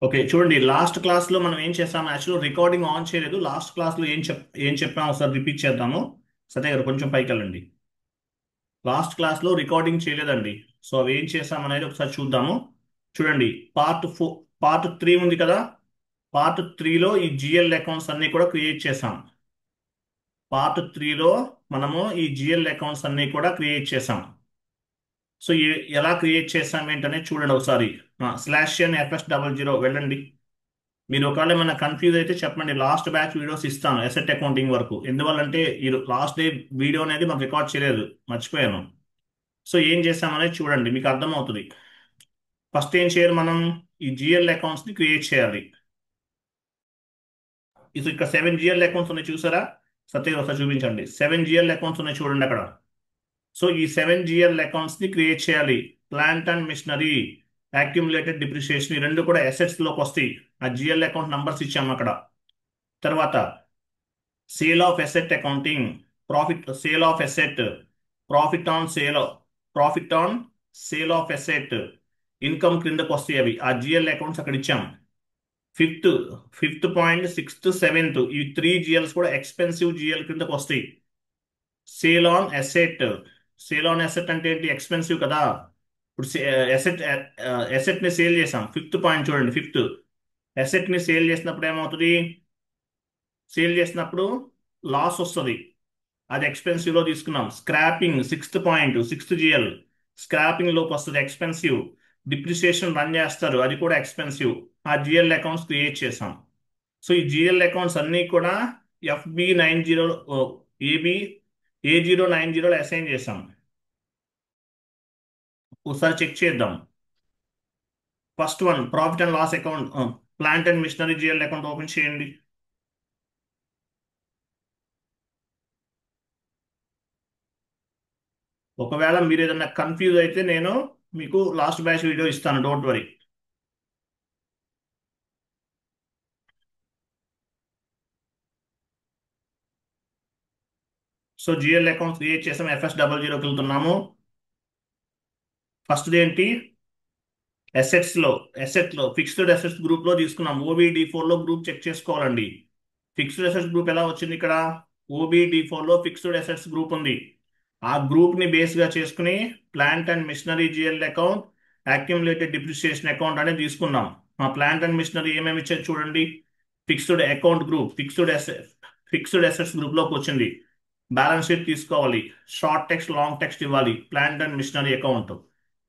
Okay, చూడండి. Last class లో మనం ఏం చేసాం? యాక్చువల్ రికార్డింగ్ ఆన్ చేయలేదు. లాస్ట్ క్లాస్ లో ఏం చెప్పాము ఒకసారి రిపీట్ చేద్దాము. సత్య గారు కొంచెం పైకి వెళ్ళండి. లాస్ట్ క్లాస్ లో రికార్డింగ్ చేయలేదండి. సో అవి ఏం చేసాం అనేది ఒకసారి చూద్దాము. చూడండి, పార్ట్ 3 ఉంది కదా. పార్ట్ 3లో ఈ జిఎల్ అకౌంట్స్ అన్ని కూడా క్రియేట్ చేసాం. పార్ట్ 3లో మనము ఈ జిఎల్ అకౌంట్స్ అన్ని కూడా క్రియేట్ చేసాం. సో ఎలా క్రియేట్ చేసాం ఏంటనే చూడండి ఒకసారి. /n/fs00 వెళ్ళండి. మీరు ఒకవేళ ఏమైనా కన్ఫ్యూజ్ అయితే చెప్పండి. లాస్ట్ బ్యాచ్ వీడియోస్ ఇస్తాను అసెట్ అకౌంటింగ్ వరకు. ఎందువల్లంటే ఈ లాస్ట్ డే వీడియో అనేది మనం రికార్డ్ చేయలేదు, మర్చిపోయాను. సో ఏం చేసామనేది చూడండి, మీకు అర్థమవుతుంది. ఫస్ట్ ఏం చేయాలి? మనం ఈ జిఎల్ అకౌంట్స్ ని క్రియేట్ చేయాలి. ఇది ఇక్కడ 7 జిఎల్ అకౌంట్స్ ఉన్నాయి, చూసారా? సత్య ఒకసారి చూపించండి. 7 జిఎల్ అకౌంట్స్ ఉన్నాయి చూడండి అక్కడ. సో ఈ 7 జిఎల్ అకౌంట్స్ ని క్రియేట్ చేయాలి. Plant and machinery, accumulated depreciation ఈ రెండు కూడా అసెట్స్ లోకి వస్తాయి. ఆ జిఎల్ అకౌంట్ నంబర్స్ ఇచ్చాము అక్కడ. తర్వాత sale of asset accounting, sale of asset, profit on sale profit on sale of asset, income క్రిందకు వస్తాయి అవి. ఆ జిఎల్ అకౌంట్స్ అక్కడ ఇచ్చాం. Fifth fifth point, sixth, seventh ఈ 3 జిఎల్స్ కూడా ఎక్స్పెన్సివ్ జిఎల్ క్రిందకు వస్తాయి. Sale on asset, sale on asset అంటే ఏంటి? ఎక్స్పెన్సివ్ కదా. ఇప్పుడు ఎసెట్ ఎసెట్ ని సేల్ చేసాం. ఫిఫ్త్ పాయింట్ చూడండి. ఫిఫ్త్, ఎసెట్ ని సేల్ చేసినప్పుడు ఏమవుతుంది? సేల్ చేసినప్పుడు లాస్ వస్తుంది. అది ఎక్స్పెన్సివ్ లో తీసుకున్నాం. Scrapping, sixth point, sixth GL, scrapping లోకి వస్తుంది, ఎక్స్పెన్సివ్. డిప్రిసియేషన్ రన్ చేస్తారు, అది కూడా ఎక్స్పెన్సివ్. ఆ జిఎల్ అకౌంట్స్ క్రియేట్ చేసాం. సో ఈ జిఎల్ అకౌంట్స్ అన్ని కూడా FB90, ఏబి A090లో అసైన్ చేసాం. ఒకసారి చెక్ చేద్దాం. First one, profit and loss account, plant and machinery GL account open చేయండి. ఒకవేళ మీరు ఏదైనా కన్ఫ్యూజ్ అయితే నేను మీకు లాస్ట్ బ్యాచ్ వీడియో ఇస్తాను, don't worry. So GL accounts create చేసాం. FS00కి వెళ్తున్నాము. ఫస్ట్ ఏంటి? అసెట్స్ లో, ఫిక్స్డ్ అసెట్స్ గ్రూప్ లో తీసుకున్నాం. OBD4 లో గ్రూప్ చెక్ చేసుకోవాలండి. ఫిక్స్డ్ అసెట్స్ గ్రూప్ ఎలా వచ్చింది ఇక్కడ? OBD4 లో ఫిక్స్డ్ అసెట్స్ గ్రూప్ ఉంది. ఆ గ్రూప్ ని బేస్ గా చేసుకుని plant and machinery GL account, accumulated depreciation account అనేది తీసుకున్నాం. ఆ ప్లాంట్ అండ్ మిషనరీ ఏమేమి ఇచ్చారు చూడండి. Fixed account group, fixed assets group లోకి వచ్చింది. బ్యాలెన్స్ షీట్ తీసుకోవాలి. షార్ట్ టెక్స్ట్, లాంగ్ టెక్స్ట్ ఇవ్వాలి. Plant and machinery account.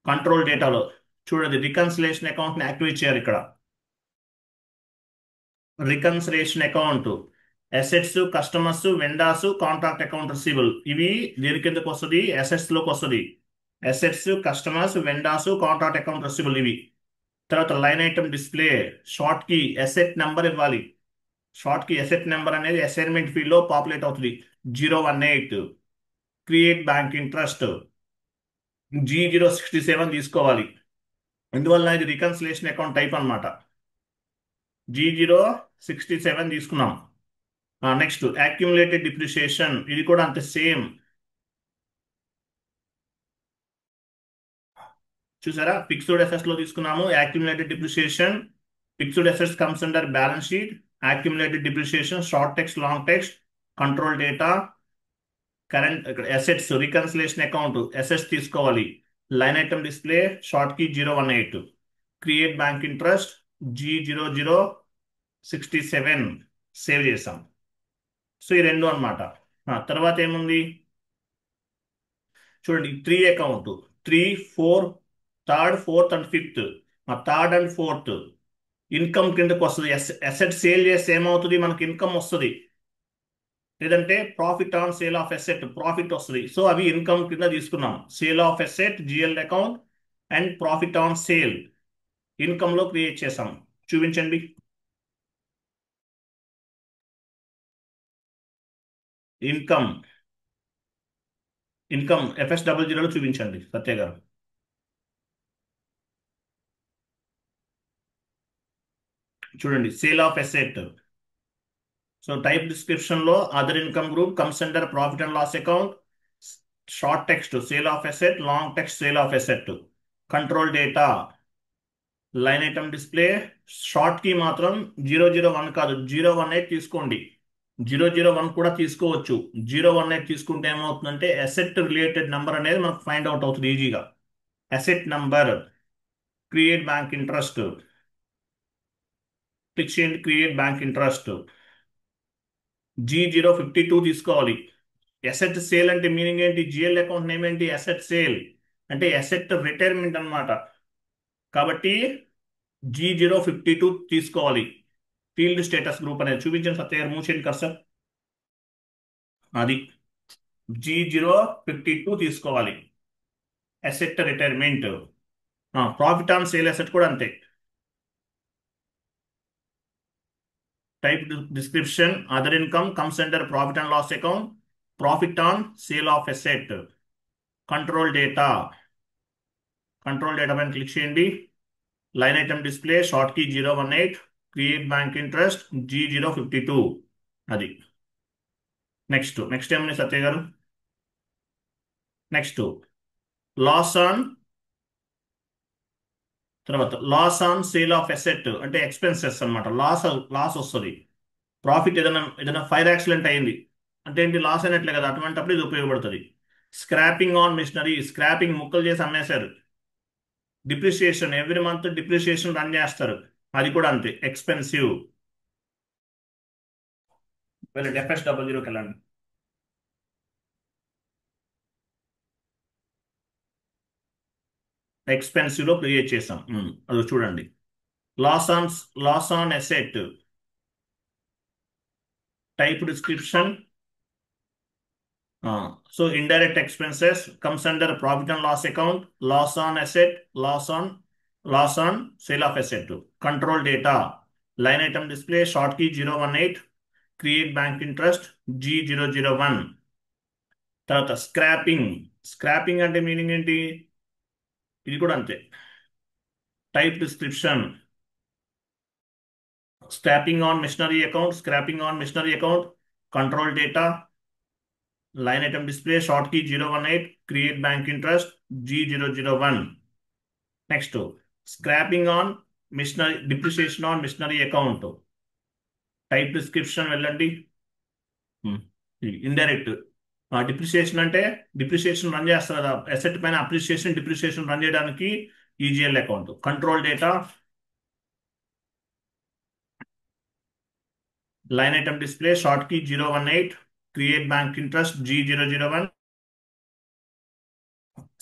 Control డేటాలో చూడండి, రికన్సిలేషన్ అకౌంట్ ని యాక్టివేట్ చేయాలి ఇక్కడ. Reconciliation account, assets, customers, vendors, contract account receivable, ఇవి దేని కిందకు వస్తుంది? అసెట్స్ లోకి వస్తుంది. Assets, customers, vendors, contract account receivable ఇవి. తర్వాత లైన్ ఐటమ్ డిస్ప్లే, షార్ట్ కి అసెట్ నెంబర్ ఇవ్వాలి. షార్ట్ కి అసెట్ నెంబర్ అనేది అసైన్మెంట్ ఫీల్డ్ లో పాపులేట్ అవుతుంది. 018. క్రియేట్ బ్యాంక్ ఇంట్రెస్ట్, G067 తీసుకోవాలి. అందువల్ల ఇది రికన్సిలేషన్ అకౌంట్ టైప్ అన్నమాట. G067 తీసుకున్నాం. నెక్స్ట్ అక్యుములేటెడ్ డిప్రిసియేషన్, ఇది కూడా అంతే సేమ్. చూసారా? ఫిక్స్డ్ అసెట్స్ లో తీసుకున్నాము. Accumulated depreciation, fixed assets comes under balance sheet. Accumulated depreciation, short text, long text, control data, current assets, reconciliation account, assets తీసుకోవాలి. Line item display, short కి 018. Create bank interest, G0067 save చేసాం. So ఈ రెండు అన్నమాట. తర్వాత ఏముంది చూడండి. 3 account, 3, 4, third, fourth and fifth. Third and fourth income కిందకు వస్తుంది. అసెట్ సేల్ చేస్తే ఏమవుతుంది? మనకి ఇన్కమ్ వస్తుంది. లేదంటే profit on sale of asset, profit వస్తుంది. సో అవి ఇన్కమ్ కింద తీసుకున్నాం. Sale of asset GL account and profit on sale income లో క్రియేట్ చేసాం. చూపించండి. ఇన్కమ్, FS00లో చూపించండి సత్య గారు. చూడండి, sale of asset. So type description లో other income group comes under profit and loss account. Short text sale of asset, long text sale of asset. Control data, line item display short key మాత్రం 001 కాదు 018 తీసుకోండి. 001 కూడా తీసుకోవచ్చు. 018 తీసుకుంటే ఏమవుతుందంటే asset related number అనేది మనకు ఫైండ్ అవుట్ అవుతుంది ఈజీగా. Asset number, create bank interest, click చేయండి. క్రియేట్ బ్యాంక్ ఇంట్రెస్ట్ G052 తీసుకోవాలి. అసెట్ సేల్ అంటే మీనింగ్ ఏంటి? జిఎల్ అకౌంట్ నేమ్ ఏంటి? అసెట్ సేల్ అంటే అసెట్ రిటైర్మెంట్ అన్నమాట. కాబట్టి G052 తీసుకోవాలి. ఫీల్డ్ స్టేటస్ గ్రూప్ అనేది చూపించండి సత్య గారు, మూవ్ చేయండి కర్సర్. అది G052 తీసుకోవాలి. Asset retirement. Profit on sale asset కూడా అంతే. Type description other income comes under profit and loss account, profit on sale of asset. Control data పైన క్లిక్ చేయండి. Line item display short key 018, create bank interest G052. అది next ఏమని Satya garu? Next loss on loss on sale of asset అంటే expenses అన్నమాట. Loss వస్తుంది. Profit ఏదైనా fire accident అయింది అంటే ఏంటి? లాస్ అయినట్లే కదా. అటువంటిప్పుడు ఇది ఉపయోగపడుతుంది. స్క్రాపింగ్ ఆన్ మిషనరీ, స్క్రాపింగ్ ముక్కలు చేసి అమ్మేశారు. Depreciation every month depreciation run చేస్తారు, అది కూడా అంతే ఎక్స్పెన్సివ్. వెళ్ళండి FS00కి వెళ్ళండి. ఎక్స్పెన్సివ్ లో క్రియేట్ చేసాం. అది చూడండి. Loss on loss on asset, type description. So indirect expenses comes under profit and loss account, loss on asset, loss on sale of asset. Control data line item display short key 018, create bank interest G001. తర్వాత scrapping అంటే meaning ఏంటి? ఇది కూడా అంతే. Type description scrapping on machinery account, control data line item display short key 018, create bank interest G001. Next scrapping on machinery, depreciation on machinery account. Type description వెళ్ళండి. Indirect depreciation అంటే depreciation run చేస్తారు కదా, asset పైన depreciation run చేయడానికి EGL account. Control data line item display short key 018, create bank interest G001.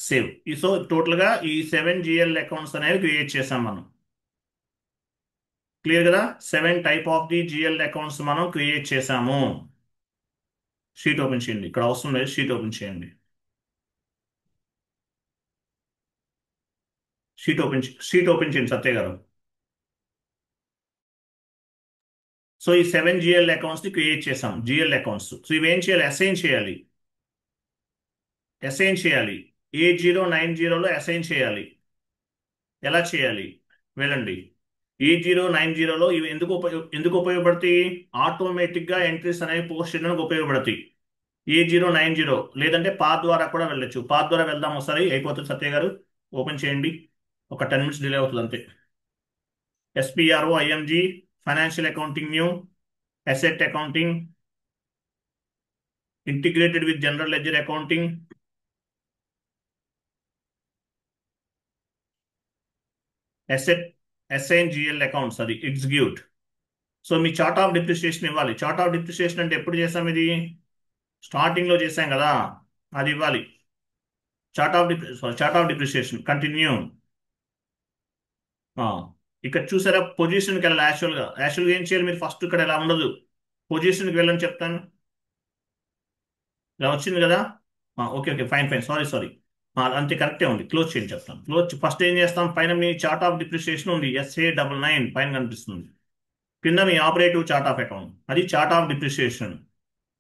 Save. So total గా ఈ 7 GL accounts అనేవి create చేసాం మనం. క్లియర్ కదా? 7 type of the GL accounts మనం క్రియేట్ చేసాము. షీట్ ఓపెన్ చేయండి. ఇక్కడ అవసరం లేదు, షీట్ ఓపెన్ చేయండి. షీట్ ఓపెన్ చేయండి సత్య గారు. సో ఈ 7 GL అకౌంట్స్ ని క్రియేట్ చేసాం. GL accounts. సో ఇవేం చేయాలి? అసైన్ చేయాలి. A090లో అసైన్ చేయాలి. ఎలా చేయాలి? వెళ్ళండి. A090లో ఇవి ఎందుకు ఉపయోగపడతాయి? ఆటోమేటిక్ గా ఎంట్రీస్ అనేవి పోస్ట్ చేయడానికి ఉపయోగపడతాయి. A090 లేదంటే పాత్ ద్వారా కూడా వెళ్ళొచ్చు. పాత్ ద్వారా వెళ్దాం ఒకసారి, అయిపోతుంది సత్య గారు. ఓపెన్ చేయండి. ఒక 10 minutes డిలే అవుతుంది అంతే. SPRO IMG financial accounting new asset accounting integrated with general ledger accounting asset assign GL accounts. అది ఎగ్జిక్యూట్. సో మీ చార్ట్ ఆఫ్ డిప్రిసియేషన్ ఇవ్వాలి. చార్ట్ ఆఫ్ డిప్రిసియేషన్ అంటే ఎప్పుడు చేసాం? ఇది స్టార్టింగ్ లో చేసాం కదా, అది ఇవ్వాలి. Chart of depreciation continue. ఇక్కడ చూసారా? పొజిషన్కి వెళ్ళాలి. యాక్చువల్గా ఏం చేయాలి? మీరు ఫస్ట్ ఇక్కడ ఎలా ఉండదు, పొజిషన్కి వెళ్ళని చెప్తాను. ఇలా వచ్చింది కదా? Okay fine sorry. అంతే కరెక్టే ఉంది. క్లోజ్ చేయండి చెప్తాను. ఫస్ట్ ఏం చేస్తాం? పైన మీ చార్ట్ ఆఫ్ డిప్రిసియేషన్ ఉంది, SA99 పైన కనిపిస్తుంది. కింద మీ ఆపరేటివ్ చార్ట్ ఆఫ్ అకౌంట్, అది చార్ట్ ఆఫ్ డిప్రిసియేషన్.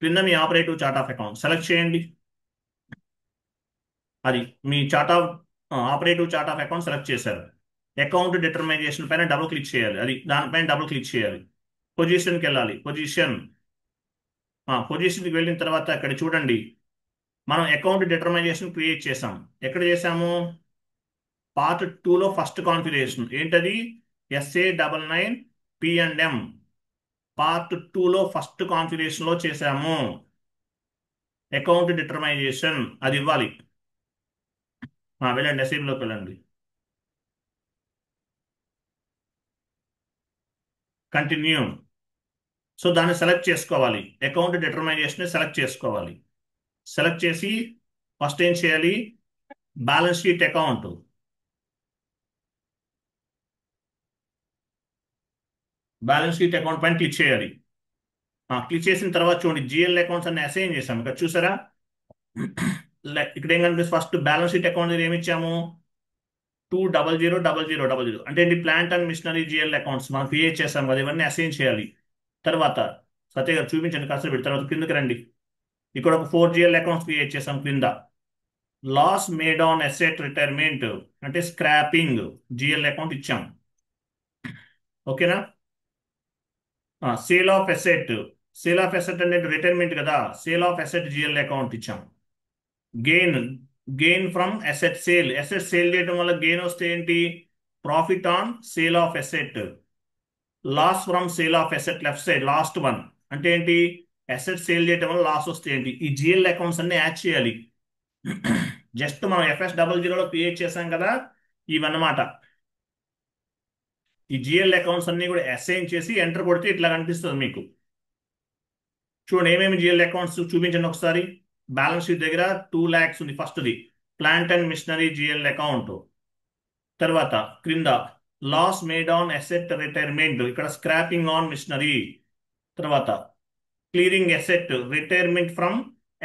కింద మీ operative chart of account select చేయండి. అది మీ operative chart of account select చేశారు. అకౌంట్ డిటర్మైజేషన్ పైన డబుల్ క్లిక్ చేయాలి. అది దానిపైన డబుల్ క్లిక్ చేయాలి. పొజిషన్కి వెళ్ళాలి. పొజిషన్కి వెళ్ళిన తర్వాత ఇక్కడ చూడండి, మనం అకౌంట్ డిటర్మైజేషన్ క్రియేట్ చేసాం. ఎక్కడ చేసాము? పార్ట్ 2లో ఫస్ట్ కాన్ఫిగరేషన్ ఏంటది? SA99 P&M పార్ట్ 2లో ఫస్ట్ కాన్ఫిగరేషన్లో చేశాము. అకౌంట్ డిటర్మైజేషన్ అది ఇవ్వాలి. వెళ్ళండి, అసెంబ్లీలోకి వెళ్ళండి. కంటిన్యూ. సో దాన్ని సెలెక్ట్ చేసుకోవాలి. అకౌంట్ డిటర్మైజేషన్ సెలెక్ట్ చేసుకోవాలి. సెలెక్ట్ చేసి ఫస్ట్ ఏం చేయాలి? Balance sheet account. Balance sheet account పైన క్లిక్ చేయాలి. క్లిక్ చేసిన తర్వాత చూడండి, జిఎల్ అకౌంట్స్ అన్ని అసైన్ చేసాం. ఇక్కడ చూసారా? ఇక్కడ ఏం కనిపిస్తుంది? ఫస్ట్ బ్యాలెన్స్ షీట్ అకౌంట్ ఏమి ఇచ్చాము? 2000000 అంటే ఏంటి? Plant and machinery GL accounts మనం క్రియేట్ చేసాం కదా, ఇవన్నీ అసైన్ చేయాలి. తర్వాత సత్య గారు చూపించండి కాస్త పెట్టి, తర్వాత కిందకి రండి. ఇక్కడ ఒక 4 జిఎల్ అకౌంట్స్ క్రియేట్ చేసాం. క్రింద loss made on asset retirement అంటే స్క్రాపింగ్ జిఎల్ అకౌంట్ ఇచ్చాం. ఓకేనా? Sale of asset. Sale of asset అంటే రిటైర్మెంట్ కదా, sale of asset GL account ఇచ్చాం. Gain. Gain from asset sale. Asset sale చేయడం వల్ల గెయిన్ వస్తే ఏంటి? Profit on sale of asset. Loss from sale of asset left side last one అంటే ఏంటి? Asset sale చేయడం వల్ల లాస్ వస్తే ఏంటి? ఈ జిఎల్ అకౌంట్స్ అన్ని యాడ్ చేయాలి. జస్ట్ మనం FS00లో క్రియేట్ చేసాం కదా, ఇవన్నమాట. ఈ జిఎల్ అకౌంట్స్ అన్ని కూడా అసైన్ చేసి ఎంటర్ కొడితే ఇట్లా కనిపిస్తుంది మీకు. చూడండి ఏమేమి జిఎల్ అకౌంట్స్ చూపించండి ఒకసారి. బ్యాలెన్స్ షీట్ దగ్గర 2 lakhs ఉంది ఫస్ట్ది, plant and machinery GL account. తర్వాత క్రింద loss made on asset retirement, ఇక్కడ స్క్రాపింగ్ ఆన్ మిషనరీ. తర్వాత clearing asset retirement from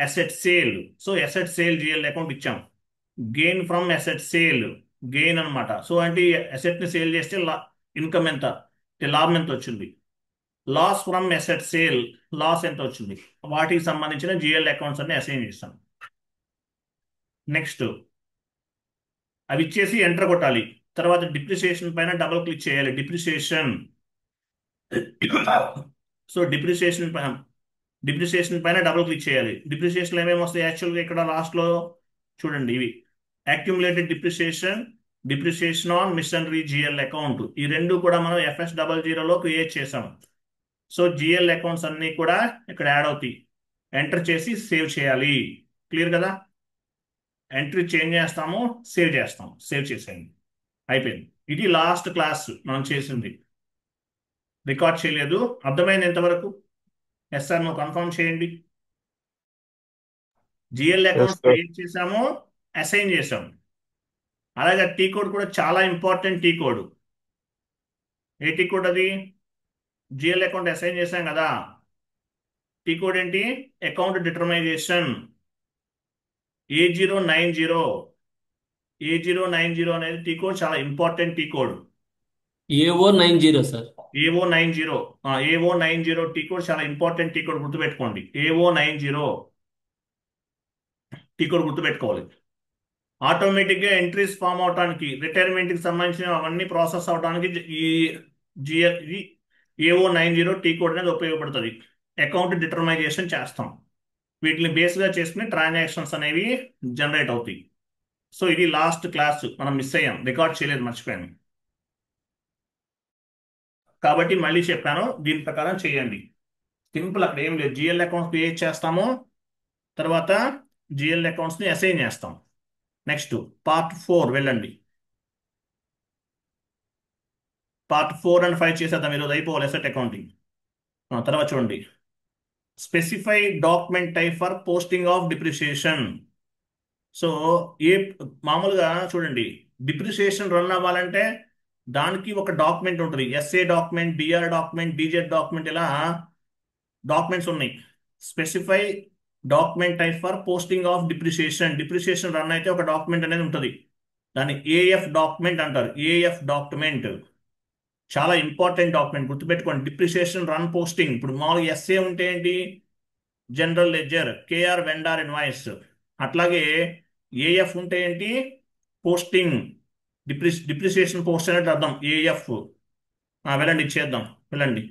asset sale, so asset sale GL account ఇచ్చాం. Gain from asset sale, gain అనమాట. So అంటే asset ని sale చేస్తే income ఎంత, లాభం ఎంత వచ్చింది. Loss from asset sale, loss ఎంత వచ్చింది. వాటికి సంబంధించిన జిఎల్ అకౌంట్స్ అన్ని అసైన్ చేస్తాం. నెక్స్ట్ అవి ఇచ్చేసి ఎంటర్ కొట్టాలి. తర్వాత డిప్రిసియేషన్ పైన డబుల్ క్లిక్ చేయాలి. డిప్రిసియేషన్. సో డిప్రిసియేషన్ పైన డబుల్ క్లిక్ చేయాలి. డిప్రిసియేషన్ ఏమేమి వస్తాయి యాక్చువల్గా ఇక్కడ లాస్ట్లో చూడండి. ఇవి accumulated depreciation, depreciation on machinery GL account, ఈ రెండు కూడా మనం FS00లో క్రియేట్ చేసాం. సో జిఎల్ అకౌంట్స్ అన్ని కూడా ఇక్కడ యాడ్ అవుతాయి. ఎంటర్ చేసి సేవ్ చేయాలి. క్లియర్ కదా? ఎంట్రీ చేంజ్ చేస్తాము, సేవ్ చేస్తాం. సేవ్ చేసేయండి, అయిపోయింది. ఇది లాస్ట్ క్లాస్ మనం చేసింది. రికార్డ్ చేయలేదు. అర్థమైంది ఎంతవరకు? ఎస్ సార్ నువ్వు కన్ఫర్మ్ చేయండి. GL S accounts sir. Create చేసాము, అసైన్ చేసాము. అలాగే టీ కోడ్ కూడా చాలా ఇంపార్టెంట్. టీ కోడ్ ఏ టీ కోడ్ అది? జిఎల్ అకౌంట్ అసైన్ చేసాం కదా, టీ కోడ్ ఏంటి? Account determination A090. A090 అనేది టీ కోడ్, చాలా important T code. AO90 sir. AO90. AO90 T code చాలా ఇంపార్టెంట్ టీ కోడ్, గుర్తుపెట్టుకోండి. AO90 టీ కోడ్ గుర్తుపెట్టుకోవాలి. ఆటోమేటిక్గా ఎంట్రీస్ ఫామ్ అవడానికి, రిటైర్మెంట్కి సంబంధించిన అవన్నీ ప్రాసెస్ అవడానికి ఈ జిఎల్ AO90 టీ కోడ్ అనేది ఉపయోగపడుతుంది. అకౌంట్ డిటర్మైజేషన్ చేస్తాం. వీటిని బేస్గా చేసుకుని ట్రాన్సాక్షన్స్ అనేవి జనరేట్ అవుతాయి. సో ఇది లాస్ట్ క్లాస్, మనం మిస్ అయ్యాం, రికార్డ్ చేయలేదు, మర్చిపోయాను. కాబట్టి మళ్ళీ చెప్పాను, దీని ప్రకారం చేయండి. సింపుల్, అక్కడ ఏం లేదు. జిఎల్ అకౌంట్స్ క్రియేట్ చేస్తాము, తర్వాత జిఎల్ అకౌంట్స్ని అసైన్ చేస్తాం. నెక్స్ట్ పార్ట్ 4 వెళ్ళండి. పార్ట్ 4 అండ్ 5 చేసేద్దాం, ఈరోజు అయిపోవాలి అసెట్ అకౌంటింగ్. తర్వాత చూడండి, specify document type for posting of depreciation. So ఏ మామూలుగా చూడండి, డిప్రిసియేషన్ రన్ అవ్వాలంటే దానికి ఒక డాక్యుమెంట్ ఉంటుంది. SA document, DR document, DZ document, ఇలా డాక్యుమెంట్స్ ఉన్నాయి. Specify document type for posting of depreciation. Depreciation run అయితే ఒక డాక్యుమెంట్ అనేది ఉంటుంది, దాన్ని AF డాక్యుమెంట్ అంటారు. AF డాక్యుమెంట్ చాలా ఇంపార్టెంట్ డాక్యుమెంట్, గుర్తుపెట్టుకోండి. Depreciation run posting. ఇప్పుడు మామూలుగా SA ఉంటే ఏంటి? General ledger, KR vendor invoice. అట్లాగే AF ఉంటే ఏంటి? పోస్టింగ్, డిప్రిసియేషన్ పోస్ట్ అనేది అర్థం. AF. వెళ్ళండి ఇచ్చేద్దాం, వెళ్ళండి.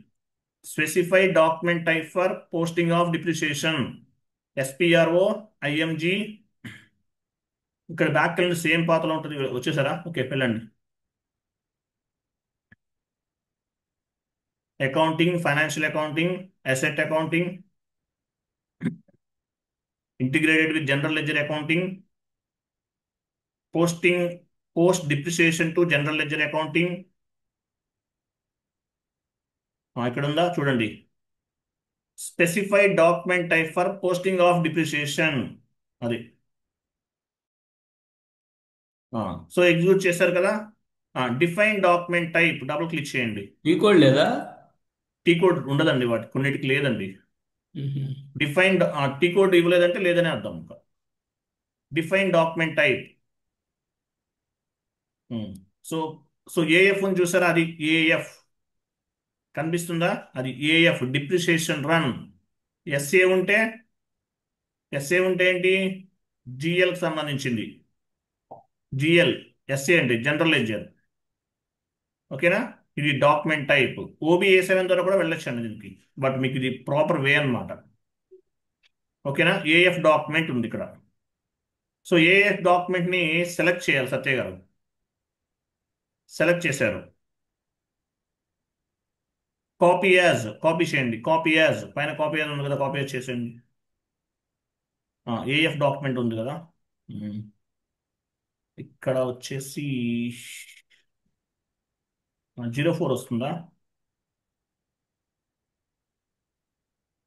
Specify document type for posting of depreciation. SPRO IMG ఇక్కడ బ్యాక్ వెళ్ళండి, సేమ్ పాతలో ఉంటుంది. వచ్చేసారా? ఓకే, వెళ్ళండి. Accounting, financial accounting, asset accounting, integrated with general ledger accounting, posting post depreciation to general ledger accounting. ఇక్కడ ఉందా చూడండి, specified document type for posting of depreciation. అది so execute చేశారు కదా. Define document type double click చేయండి. ఈ code లేదా? T code ఉండదండి, వాటి కొన్నిటికి లేదండి. మ్మ్. డిఫైన్డ్ టీ కోడ్ ఇవ్వలేదంటే లేదని అర్థం. Define document type. So so AF అని చూసారా, అది ఏఎఫ్ కనిపిస్తుందా, అది ఏఎఫ్ డిప్రిసియేషన్ రన్. ఎస్ఏ ఉంటే ఏంటి, జిఎల్కి సంబంధించింది. జిఎల్, ఎస్ఏ అంటే జనరల్ లెడ్జర్. ఓకేనా, ఇది డాక్యుమెంట్ టైప్. ఓబి A7 ద్వారా కూడా వెళ్ళొచ్చు అండి దీనికి, బట్ మీకు ఇది ప్రాపర్ వే అన్నమాట. ఓకేనా, ఏఎఫ్ డాక్యుమెంట్ ఉంది ఇక్కడ. సో ఏఎఫ్ డాక్యుమెంట్ ని సెలెక్ట్ చేయాలి. సత్య గారు సెలెక్ట్ చేశారు. కాపీ చేయండి. కాపీ యాజ్ పైన కాపీ యాజ్ ఉంది కదా, కాపీ యాజ్ చేసేయండి. ఏఎఫ్ డాక్యుమెంట్ ఉంది కదా. ఉమ్. ఇక్కడ వచ్చేసి 04 వస్తుందా,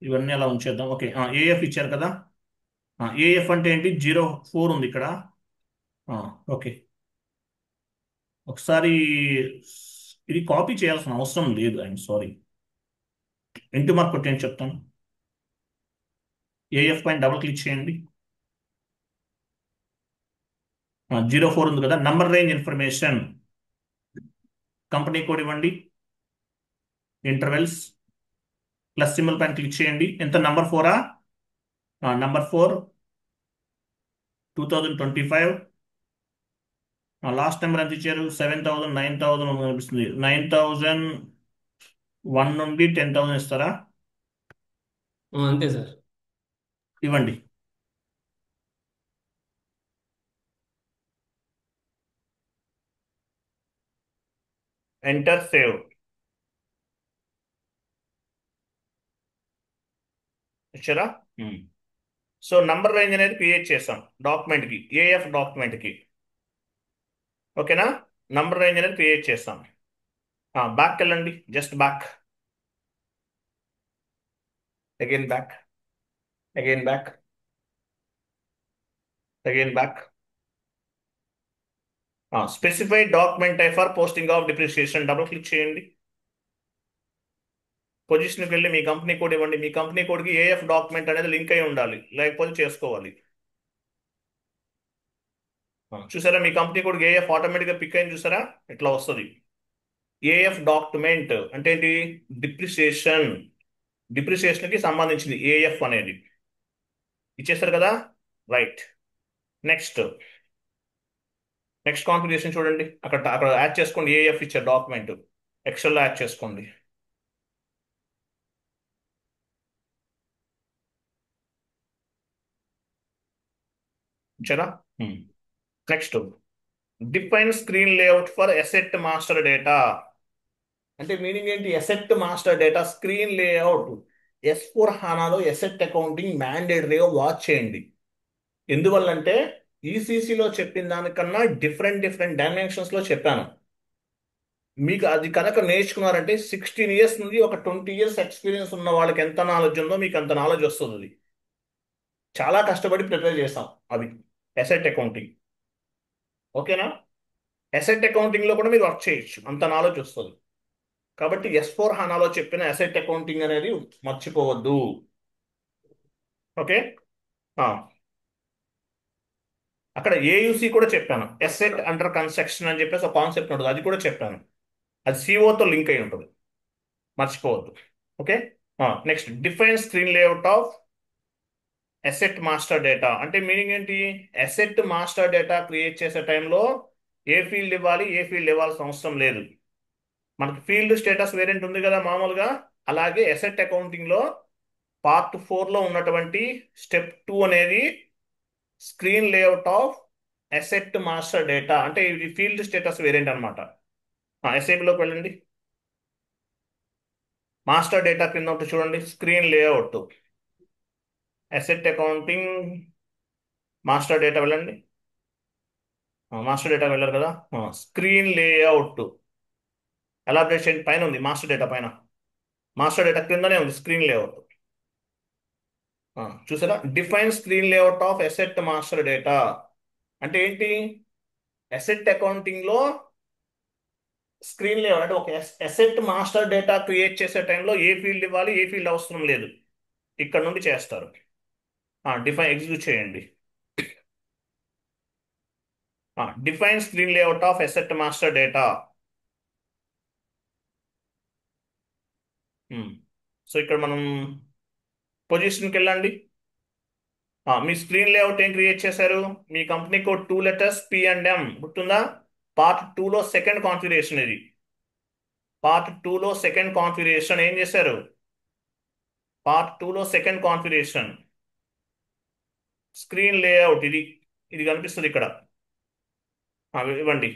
ఇవన్నీ అలా ఉంచేద్దాం. ఓకే, ఏఎఫ్ ఇచ్చారు కదా. ఏఎఫ్ అంటే ఏంటి, 04 ఉంది ఇక్కడ. ఓకే, ఒకసారి ఇది కాపీ చేయాల్సిన అవసరం లేదు, ఐఎమ్ సారీ. ఇంటూ మార్క్ కొట్టి అని చెప్తాను. ఏఎఫ్ పైన డబుల్ క్లిక్ చేయండి. 04 ఉంది కదా, number range information, company code ఇవ్వండి, ఇంటర్వెల్స్, ప్లస్ సింబల్ పైన క్లిక్ చేయండి. ఎంత, నంబర్ 4. నంబర్ 4 2025. లాస్ట్ నెంబర్ ఎంత ఇచ్చారు, 7000, 9000 కనిపిస్తుంది. 9001 నుండి 10,000 ఇస్తారా? అంతే సార్. ఇవ్వండి. Enter, save. ఇచ్చారా? సో నంబర్ రేంజ్ అనేది క్రియేట్ చేస్తాం డాక్యుమెంట్కి, ఏఎఫ్ డాక్యుమెంట్కి. ఓకేనా, నంబర్ రేంజ్ అనేది క్రియేట్ చేస్తాం. బ్యాక్ వెళ్ళండి, just back, again back, again back, again back. Specified document type for posting of depreciation double click చేయండి. పొజిషన్కి వెళ్ళి మీ కంపెనీ కోడ్ ఇవ్వండి. మీ కంపెనీ కోడ్కి ఏఎఫ్ డాక్యుమెంట్ అనేది లింక్ అయి ఉండాలి, లేకపోతే చేసుకోవాలి. చూసారా, మీ కంపెనీ కోడ్కి ఏఎఫ్ ఆటోమేటిక్గా పిక్ అయింది, చూసారా ఇట్లా వస్తుంది. ఏఎఫ్ డాక్యుమెంట్ అంటే ఏంటి, డిప్రిసియేషన్, డిప్రిసియేషన్కి సంబంధించింది ఏఎఫ్ అనేది ఇచ్చేస్తారు కదా. రైట్, నెక్స్ట్ నెక్స్ట్ కాన్ఫిగరేషన్ చూడండి. అక్కడ అక్కడ యాడ్ చేసుకోండి, ఏఎఫ్ ఇచ్చే డాక్యుమెంట్ ఎక్సెల్లో యాడ్ చేసుకోండి. ఇచ్చారా? Next, define screen layout for asset master data. అంటే మీనింగ్ ఏంటి, asset master data screen layout. S4 హానాలో అసెట్ అకౌంటింగ్ మ్యాండేటరీగా వాచ్ చేయండి. ఎందువల్లంటే ఈసీసీలో చెప్పిన దానికన్నా డిఫరెంట్ డిఫరెంట్ డైమెన్షన్స్లో చెప్పాను. మీకు అది కనుక నేర్చుకున్నారంటే 16 ఇయర్స్ నుండి ఒక 20 ఇయర్స్ ఎక్స్పీరియన్స్ ఉన్న వాళ్ళకి ఎంత నాలెడ్జ్ ఉందో మీకు అంత నాలెడ్జ్ వస్తుంది. అది చాలా కష్టపడి ప్రిపేర్ చేస్తాం అవి, అసెట్ అకౌంటింగ్. ఓకేనా, అసెట్ అకౌంటింగ్లో కూడా మీరు వర్క్ చేయొచ్చు, అంత నాలెడ్జ్ వస్తుంది. కాబట్టి S4 హానాలో చెప్పిన అసెట్ అకౌంటింగ్ అనేది మర్చిపోవద్దు. ఓకే, అక్కడ ఏయుసి కూడా చెప్పాను, అసెట్ అండర్ కన్స్ట్రక్షన్ అని చెప్పేసి ఒక కాన్సెప్ట్ ఉంటుంది, అది కూడా చెప్పాను. అది సిఓతో లింక్ అయి ఉంటుంది, మర్చిపోవద్దు. Okay, next, define screen layout of asset master data. అంటే మీనింగ్ ఏంటి, అసెట్ మాస్టర్ డేటా క్రియేట్ చేసే టైంలో ఏ ఫీల్డ్ ఇవ్వాలి, ఏ ఫీల్డ్ ఇవ్వాల్సిన అవసరం లేదు. మనకి ఫీల్డ్ స్టేటస్ వేరియంట్ ఉంది కదా మామూలుగా, అలాగే అసెట్ అకౌంటింగ్లో పార్ట్ 4లో ఉన్నటువంటి స్టెప్ 2 అనేది screen layout of asset master data అంటే ఇది ఫీల్డ్ స్టేటస్ వేరియంట్ అనమాట. ఎస్ఏబిలోకి వెళ్ళండి. మాస్టర్ డేటా కింద ఉంటుంది చూడండి, screen layout, asset accounting, master data వెళ్ళండి. మాస్టర్ డేటా వెళ్ళారు కదా, స్క్రీన్ లేఅవుట్ ఎలాబరేషన్ పైన ఉంది, మాస్టర్ డేటా పైన, మాస్టర్ డేటా కిందనే ఉంది స్క్రీన్ లేఅవుట్. చూసారా, define screen layout of asset master data అంటే ఏంటి? అసెట్ అకౌంటింగ్ లో స్క్రీన్ లేఅవుట్ అంటే ఒక అసెట్ మాస్టర్ డేటా క్రియేట్ చేసే టైంలో ఏ ఫీల్డ్ ఇవ్వాలి, ఏ ఫీల్డ్ అవసరం లేదు, ఇక్కడ నుండి చేస్తారు. డిఫైన్ ఎగ్జిక్యూట్ చేయండి. Define screen layout of asset master data. So ఇక్కడ మనం పొజిషన్కి వెళ్ళండి. మీ స్క్రీన్ లేఅవుట్ ఏం క్రియేట్ చేశారు? మీ కంపెనీ కోడ్ 2 లెటర్స్ P&M గుర్తుందా? పార్ట్ 2లో సెకండ్ కాన్ఫిగరేషన్ ఇది. పార్ట్ 2లో సెకండ్ కాన్ఫిగరేషన్ ఏం చేశారు? పార్ట్ 2లో సెకండ్ కాన్ఫిగరేషన్ స్క్రీన్ లేఅవుట్ ఇది, ఇది కనిపిస్తుంది ఇక్కడ. ఇవ్వండి.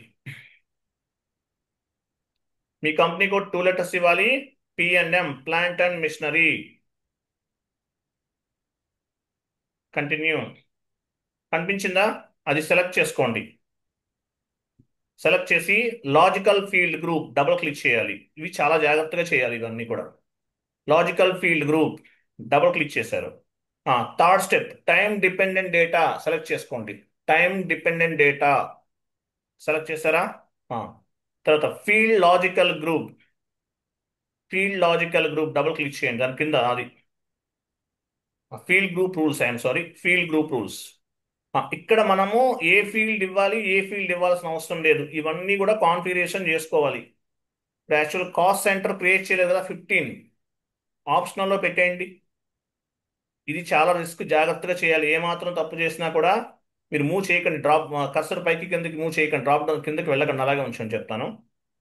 మీ కంపెనీ కోడ్ 2 లెటర్స్ ఇవ్వాలి, P&M plant and machinery. Continue. కనిపించిందా? అది సెలెక్ట్ చేసుకోండి. సెలెక్ట్ చేసి logical field group double click చేయాలి. ఇవి చాలా జాగ్రత్తగా చేయాలి ఇవన్నీ కూడా. Logical field group double click చేశారు. Third step time dependent data select చేసుకోండి. టైం డిపెండెంట్ డేటా సెలెక్ట్ చేశారా? ఆ, తర్వాత field logical group double click చేయండి దాని కింద. అది field group rules, I'm sorry, field group rules. ఇక్కడ మనము ఏ ఫీల్డ్ ఇవ్వాలి, ఏ ఫీల్డ్ ఇవ్వాల్సిన అవసరం లేదు, ఇవన్నీ కూడా కాన్ఫిగరేషన్ చేసుకోవాలి. ఇప్పుడు యాక్చువల్ కాస్ట్ సెంటర్ క్రియేట్ చేయలేదు కదా, 15 ఆప్షనల్లో పెట్టేయండి. ఇది చాలా రిస్క్, జాగ్రత్తగా చేయాలి. ఏ మాత్రం తప్పు చేసినా కూడా మీరు మూవ్ చేయకండి, డ్రాప్ కర్సర్ పైకి కిందకి మూవ్ చేయకండి, డ్రాప్ డౌన్ కిందకి వెళ్ళకండి, అలాగే ఉంచని చెప్తాను.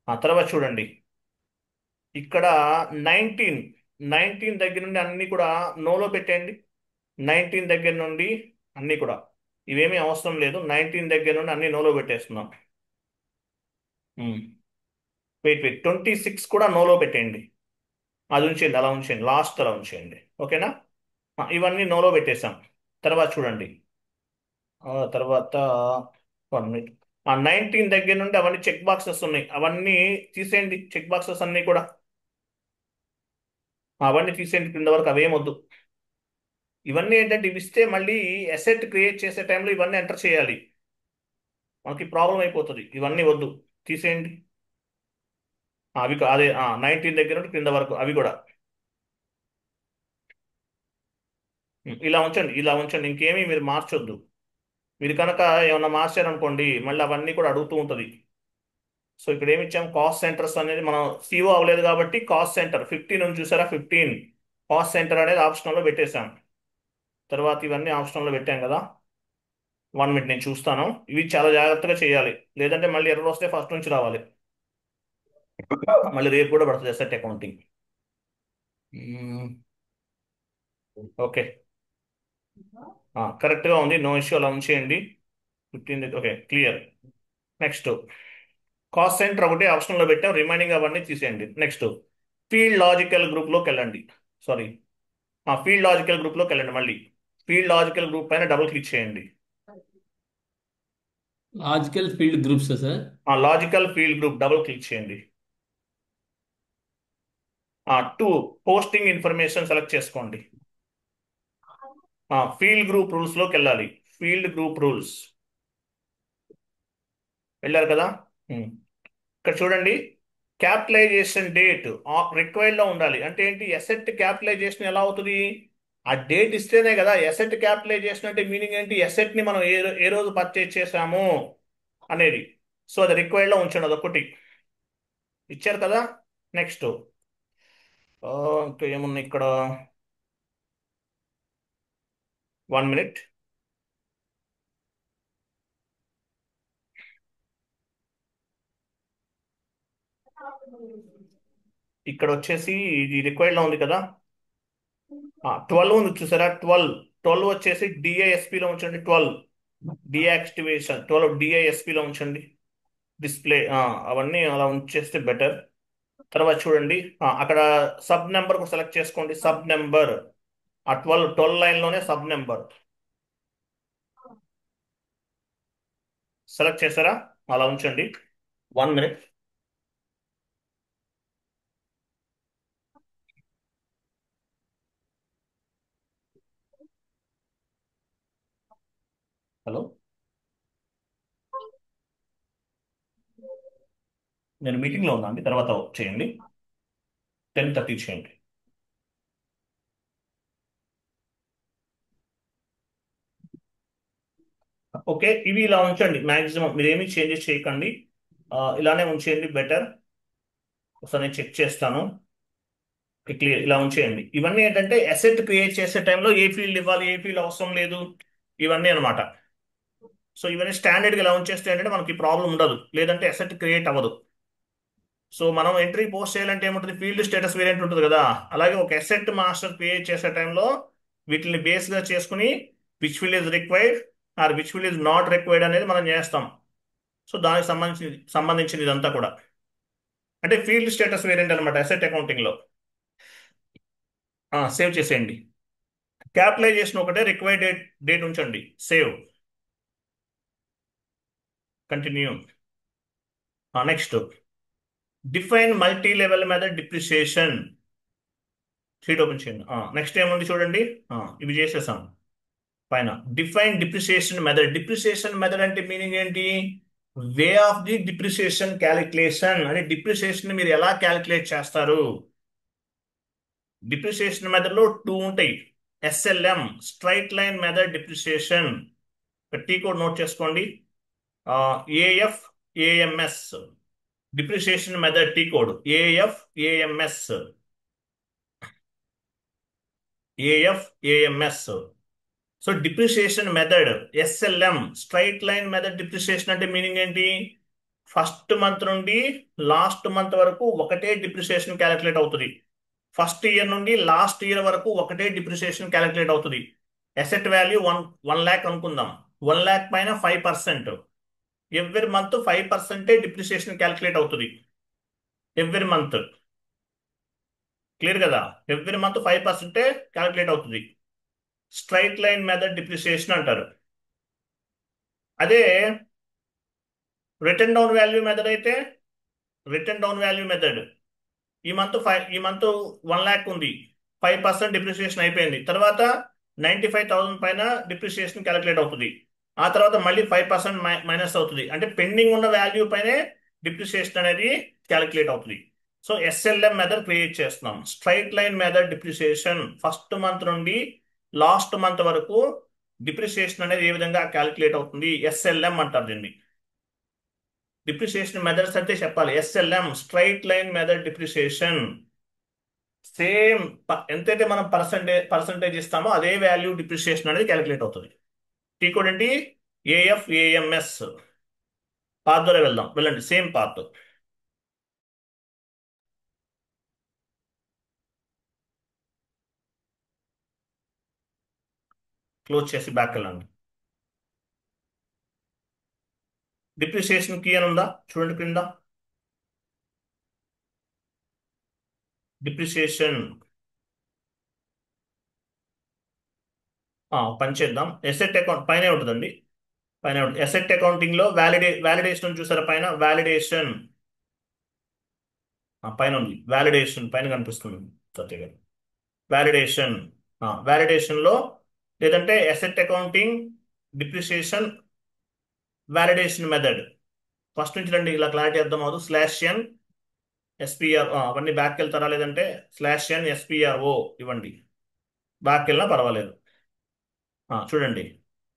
ఆ తర్వాత చూడండి ఇక్కడ 19 19 దగ్గర నుండి అన్ని కూడా నోలో పెట్టేయండి. 19 దగ్గర నుండి అన్ని కూడా ఇవేమీ అవసరం లేదు, 19 దగ్గర నుండి అన్ని నోలో పెట్టేస్తున్నాం. వెయిట్ 26 కూడా నోలో పెట్టేయండి. అది ఉంచేయండి, అలా ఉంచేయండి, లాస్ట్ అలా ఉంచేయండి. ఓకేనా? ఇవన్నీ నోలో పెట్టేశాం. తర్వాత చూడండి, తర్వాత 1 మినిట్. 19 దగ్గర నుండి అవన్నీ చెక్ బాక్సెస్ ఉన్నాయి, అవన్నీ తీసేయండి. చెక్ బాక్సెస్ అన్నీ కూడా అవన్నీ తీసేయండి కింద వరకు, అవేమొద్దు. ఇవన్నీ ఏంటంటే ఇవి ఇస్తే మళ్ళీ అసెట్ క్రియేట్ చేసే టైంలో ఇవన్నీ ఎంటర్ చేయాలి, మనకి ప్రాబ్లం అయిపోతుంది. ఇవన్నీ వద్దు, తీసేయండి. అదే 19 దగ్గర నుండి కింద వరకు అవి కూడా ఇలా ఉంచండి, ఇలా ఉంచండి, ఇంకేమీ మీరు మార్చొద్దు. మీరు కనుక ఏమన్నా మార్చారనుకోండి మళ్ళీ అవన్నీ కూడా అడుగుతూ ఉంటుంది. సో ఇక్కడ ఏమి ఇచ్చాం, కాస్ట్ సెంటర్స్ అనేది మనం సిఓ అవ్వలేదు కాబట్టి కాస్ట్ సెంటర్ 15 ఉంది చూసారా, 15 కాస్ట్ సెంటర్ అనేది ఆప్షనల్లో పెట్టేశాం. తర్వాత ఇవన్నీ ఆప్షనల్లో పెట్టాం కదా. 1 మినిట్ నేను చూస్తాను. ఇవి చాలా జాగ్రత్తగా చేయాలి, లేదంటే మళ్ళీ ఎర్రర్ వస్తే ఫస్ట్ నుంచి రావాలి. మళ్ళీ రేపు కూడా పడుతుంది అసెట్ అకౌంటింగ్. ఓకే, కరెక్ట్గా ఉంది, నో ఇష్యూ, అలా ఉంచేయండి. 15 okay, clear. Next cost centre ఒకటి ఆప్షన్లో పెట్టాం, రిమైనింగ్ అవన్నీ తీసేయండి. నెక్స్ట్ ఫీల్డ్ లాజికల్ గ్రూప్లోకి వెళ్ళండి. సారీ, ఫీల్డ్ లాజికల్ గ్రూప్లోకి వెళ్ళండి. మళ్ళీ ఫీల్డ్ లాజికల్ గ్రూప్ పైన డబుల్ క్లిక్ చేయండి. Logical field groups sir. Logical field group double click చేయండి. 2 పోస్టింగ్ ఇన్ఫర్మేషన్ సెలెక్ట్ చేసుకోండి. ఫీల్డ్ గ్రూప్ రూల్స్లోకి వెళ్ళాలి. ఫీల్డ్ గ్రూప్ రూల్స్ వెళ్ళారు కదా. ఇక్కడ చూడండి, క్యాపిటలైజేషన్ డేట్ రిక్వైర్డ్ లో ఉండాలి. అంటే ఏంటి, ఎసెట్ క్యాపిటలైజేషన్ ఎలా అవుతుంది? ఆ డేట్ ఇస్తేనే కదా ఎసెట్ క్యాపిటలైజేషన్. అంటే మీనింగ్ ఏంటి, ఎసెట్ ని మనం ఏ రోజు పర్చేజ్ చేసాము అనేది. సో అది రిక్వైర్డ్ లో ఉంచండి, అదొకటి ఇచ్చారు కదా. నెక్స్ట్ ఇంకా ఏమున్నాయి ఇక్కడ, 1 మినిట్. ఇక్కడ వచ్చేసి ఇది రిక్వైర్డ్ లో ఉంది కదా. 12 ఉంది చూసారా, 12 వచ్చేసి డిఐఎస్పి లో ఉంచండి. 12 డియాక్టివేషన్ 12 డిఐఎస్పిలో ఉంచండి. డిస్ప్లే అవన్నీ అలా ఉంచేస్తే బెటర్. తర్వాత చూడండి, అక్కడ సబ్ నెంబర్ సెలెక్ట్ చేసుకోండి. సబ్ నెంబర్ ఆ 12 లైన్లోనే సబ్ నెంబర్ సెలెక్ట్ చేశారా? అలా ఉంచండి. 1 మినిట్. హలో, నేను మీటింగ్లో ఉన్నా అండి, తర్వాత చేయండి. 10:30 చేయండి. ఓకే, ఇవి ఇలా ఉంచండి. మాక్సిమం మీరు ఏమీ చేంజెస్ చేయకండి. ఇలానే ఉంచేయండి బెటర్. ఒకసారి నేను చెక్ చేస్తాను. క్లియర్, ఇలా ఉంచేయండి. ఇవన్నీ ఏంటంటే అసెట్ క్రియేట్ చేసే టైంలో ఏ ఫీల్డ్ ఇవ్వాలి, ఏ ఫీల్డ్ అవసరం లేదు, ఇవన్నీ అనమాట. సో ఇవన్నీ స్టాండర్డ్గా ఇలా ఉంచేస్తే ఏంటంటే మనకి ప్రాబ్లం ఉండదు, లేదంటే అసెట్ క్రియేట్ అవ్వదు. సో మనం ఎంట్రీ పోస్ట్ చేయాలంటే ఏముంటుంది, ఫీల్డ్ స్టేటస్ వేరియంట్ ఉంటుంది కదా. అలాగే ఒక అసెట్ మాస్టర్ క్రియేట్ చేసే టైంలో వీటిని బేస్గా చేసుకుని which field is required or which field is not required అనేది మనం చేస్తాం. సో దానికి సంబంధించిన ఇదంతా కూడా అంటే ఫీల్డ్ స్టేటస్ వేరియంట్ అనమాట అసెట్ అకౌంటింగ్లో. సేవ్ చేసేయండి. క్యాపిటలైజేషన్ ఒకటే, రిక్వైర్డ్ డేట్ డేట్ ఉంచండి. Save, continue. Next, define multi level method depreciation. Sheet open చేయండి. నెక్స్ట్ ఏముంది చూడండి. ఇవి చేసేసాం. పైన define depreciation method. Depreciation method అంటే మీనింగ్ ఏంటి? Way of the depreciation calculation. అంటే డిప్రిసియేషన్ మీరు ఎలా క్యాలిక్యులేట్ చేస్తారు. డిప్రిసియేషన్ మెథడ్ లో 2 ఉంటాయి. SLM, straight line method depreciation. T code note చేసుకోండి. AF AMS depreciation method T code AF AMS. AF AMS. So depreciation method SLM, straight line method depreciation అంటే meaning ఏంటి? First month నుండి last month వరకు ఒకటే depreciation calculate అవుతుంది. First year నుండి last year వరకు ఒకటే డిప్రిసియేషన్ క్యాలిక్యులేట్ అవుతుంది. అసెట్ వాల్యూ 1 lakh అనుకుందాం. 1 lakh పైన 5%. ఎవ్రీ మంత్ 5% డిప్రిసియేషన్ క్యాలిక్యులేట్ అవుతుంది. Every month. క్లియర్ కదా? ఎవ్రీ మంత్ 5% క్యాలిక్యులేట్ అవుతుంది. స్ట్రైట్ లైన్ మెథడ్ డిప్రిసియేషన్ అంటారు. అదే రిటర్న్ డౌన్ వాల్యూ మెథడ్ అయితే, రిటర్న్ డౌన్ వాల్యూ మెథడ్ ఈ మంత్ 1 lakh ఉంది, 5% డిప్రిసియేషన్ అయిపోయింది. తర్వాత 95,000 పైన డిప్రిసియేషన్ క్యాలిక్యులేట్ అవుతుంది. ఆ తర్వాత మళ్ళీ 5% మైనస్ అవుతుంది. అంటే పెండింగ్ ఉన్న వాల్యూ పైనే డిప్రిసియేషన్ అనేది క్యాలిక్యులేట్ అవుతుంది. సో ఎస్ఎల్ఎం మెథడ్ క్రియేట్ చేస్తున్నాం. Straight line method depreciation first month నుండి లాస్ట్ మంత్ వరకు డిప్రిసియేషన్ అనేది ఏ విధంగా క్యాలిక్యులేట్ అవుతుంది, ఎస్ఎల్ఎం అంటారు దీన్ని. డిప్రిసియేషన్ మెథడ్స్ అంటే చెప్పాలి. SLM, straight line method depreciation. Same ఎంతైతే మనం పర్సంటేజ్ ఇస్తామో అదే వాల్యూ డిప్రిసియేషన్ అనేది క్యాలిక్యులేట్ అవుతుంది. టీ కోడ్ ఏంటి? AF AMS. పాత్ ద్వారా వెళ్ళండి, సేమ్ పాత్. క్లోజ్ చేసి బ్యాక్ వెళ్ళండి. డిప్రిసియేషన్ కీ అని ఉందా చూడండి క్రింద. డిప్రిసియేషన్ పని చేద్దాం. ఎసెట్ అకౌంట్ పైనే ఉంటుందండి. పైన ఎసెట్ అకౌంటింగ్ లో వ్యాలిడేషన్ చూసారా? పైన వ్యాలిడేషన్ పైన ఉంది. వ్యాలిడేషన్ పైన కనిపిస్తుంది సత్య గారు. వ్యాలిడేషన్, వ్యాలిడేషన్ లో లేదంటే asset accounting depreciation validation method. First నుంచి రండి, ఇలా క్లారిటీ అర్థం అవ్వదు. /n ఎస్పిఆర్ అవన్నీ బ్యాక్ వెళ్తారా? లేదంటే /n ఎస్పిఆర్ఓ ఇవ్వండి. బ్యాక్ వెళ్ళినా పర్వాలేదు. చూడండి,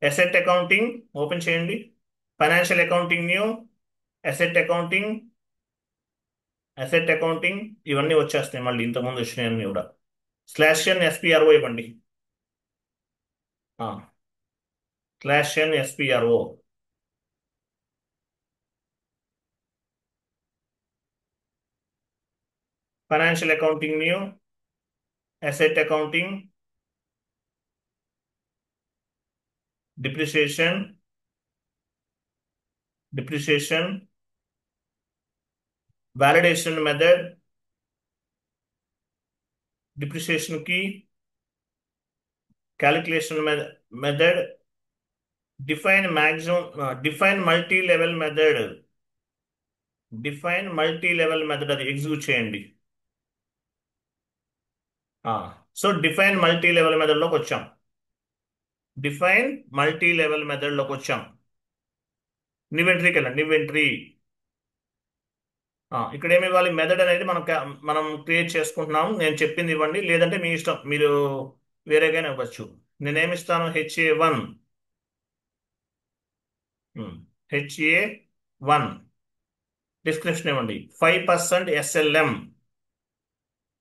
ఎసెట్ అకౌంటింగ్ ఓపెన్ చేయండి. Financial accounting new, asset accounting, asset accounting ఇవన్నీ వచ్చేస్తాయి. మళ్ళీ ఇంతకుముందు వచ్చినాయన్నీ కూడా. /n ఎస్పిఆర్ఓ ఇవ్వండి. /n SPRO. Financial accounting new, asset accounting, depreciation, depreciation, validation method, depreciation కి calculation method, define maximum, define multi level method, define multi level method అది execute చేయండి. సో డిఫైన్ మల్టీ లెవెల్ మెథడ్లోకి వచ్చాం. Define multi level మెథడ్లోకి వచ్చాం. నివెంట్రీకి వెళ్ళండి. నివెంట్రీ ఇక్కడ ఏమి ఇవ్వాలి? మెథడ్ అనేది మనం క్రియేట్ చేసుకుంటున్నాం. నేను చెప్పింది ఇవ్వండి, లేదంటే మీ ఇష్టం, మీరు వేరేగానే ఇవ్వచ్చు. నేనేమిస్తాను? HA1 HA1 డిస్క్రిప్షన్ ఇవ్వండి. 5% SLM.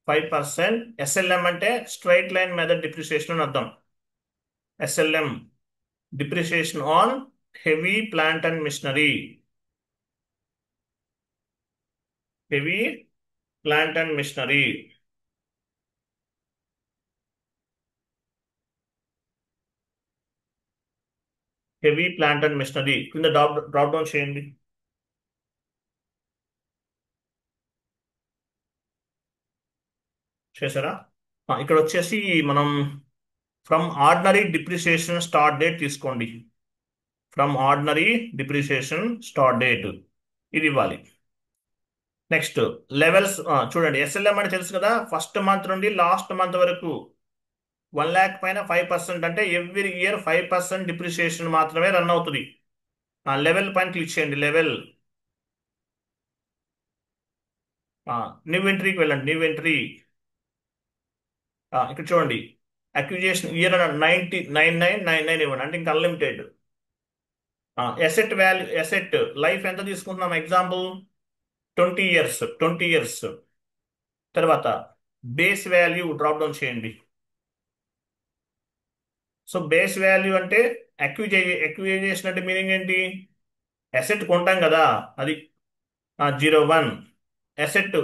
5% SLM అంటే స్ట్రైట్ లైన్ మెథడ్ డిప్రిసియేషన్ అని అర్థం. SLM depreciation on heavy plant and machinery. Heavy plant and machinery. Heavy plant and machinery కింద డ్రాప్ డౌన్ చేయండి. చేశారా? ఇక్కడ వచ్చేసి మనం from ordinary depreciation start date తీసుకోండి. From ordinary depreciation start date ఇది ఇవ్వాలి. నెక్స్ట్ లెవెల్స్ చూడండి. SLM అని తెలుసు కదా, ఫస్ట్ మంత్ నుండి లాస్ట్ మంత్ వరకు 1 lakh పైన 5% అంటే ఎవ్రీ ఇయర్ 5% డిప్రిసియేషన్ మాత్రమే రన్ అవుతుంది. లెవెల్ పైన క్లిక్ చేయండి. లెవెల్ న్యూ ఎంట్రీకి వెళ్ళండి. న్యూ ఎంట్రీ ఇక్కడ చూడండి. అక్విజిషన్ ఇయర్ 9999 ఇవ్వండి, అంటే ఇంకా unlimited. Asset value, asset life ఎంత తీసుకుంటున్నాం? Example 20 years. తర్వాత బేస్ వాల్యూ డ్రాప్ డౌన్ చేయండి. సో బేస్ వాల్యూ అంటే అక్విజేషన్ అంటే మీనింగ్ ఏంటి? అసెట్ కొంటాం కదా, అది 01. అసెట్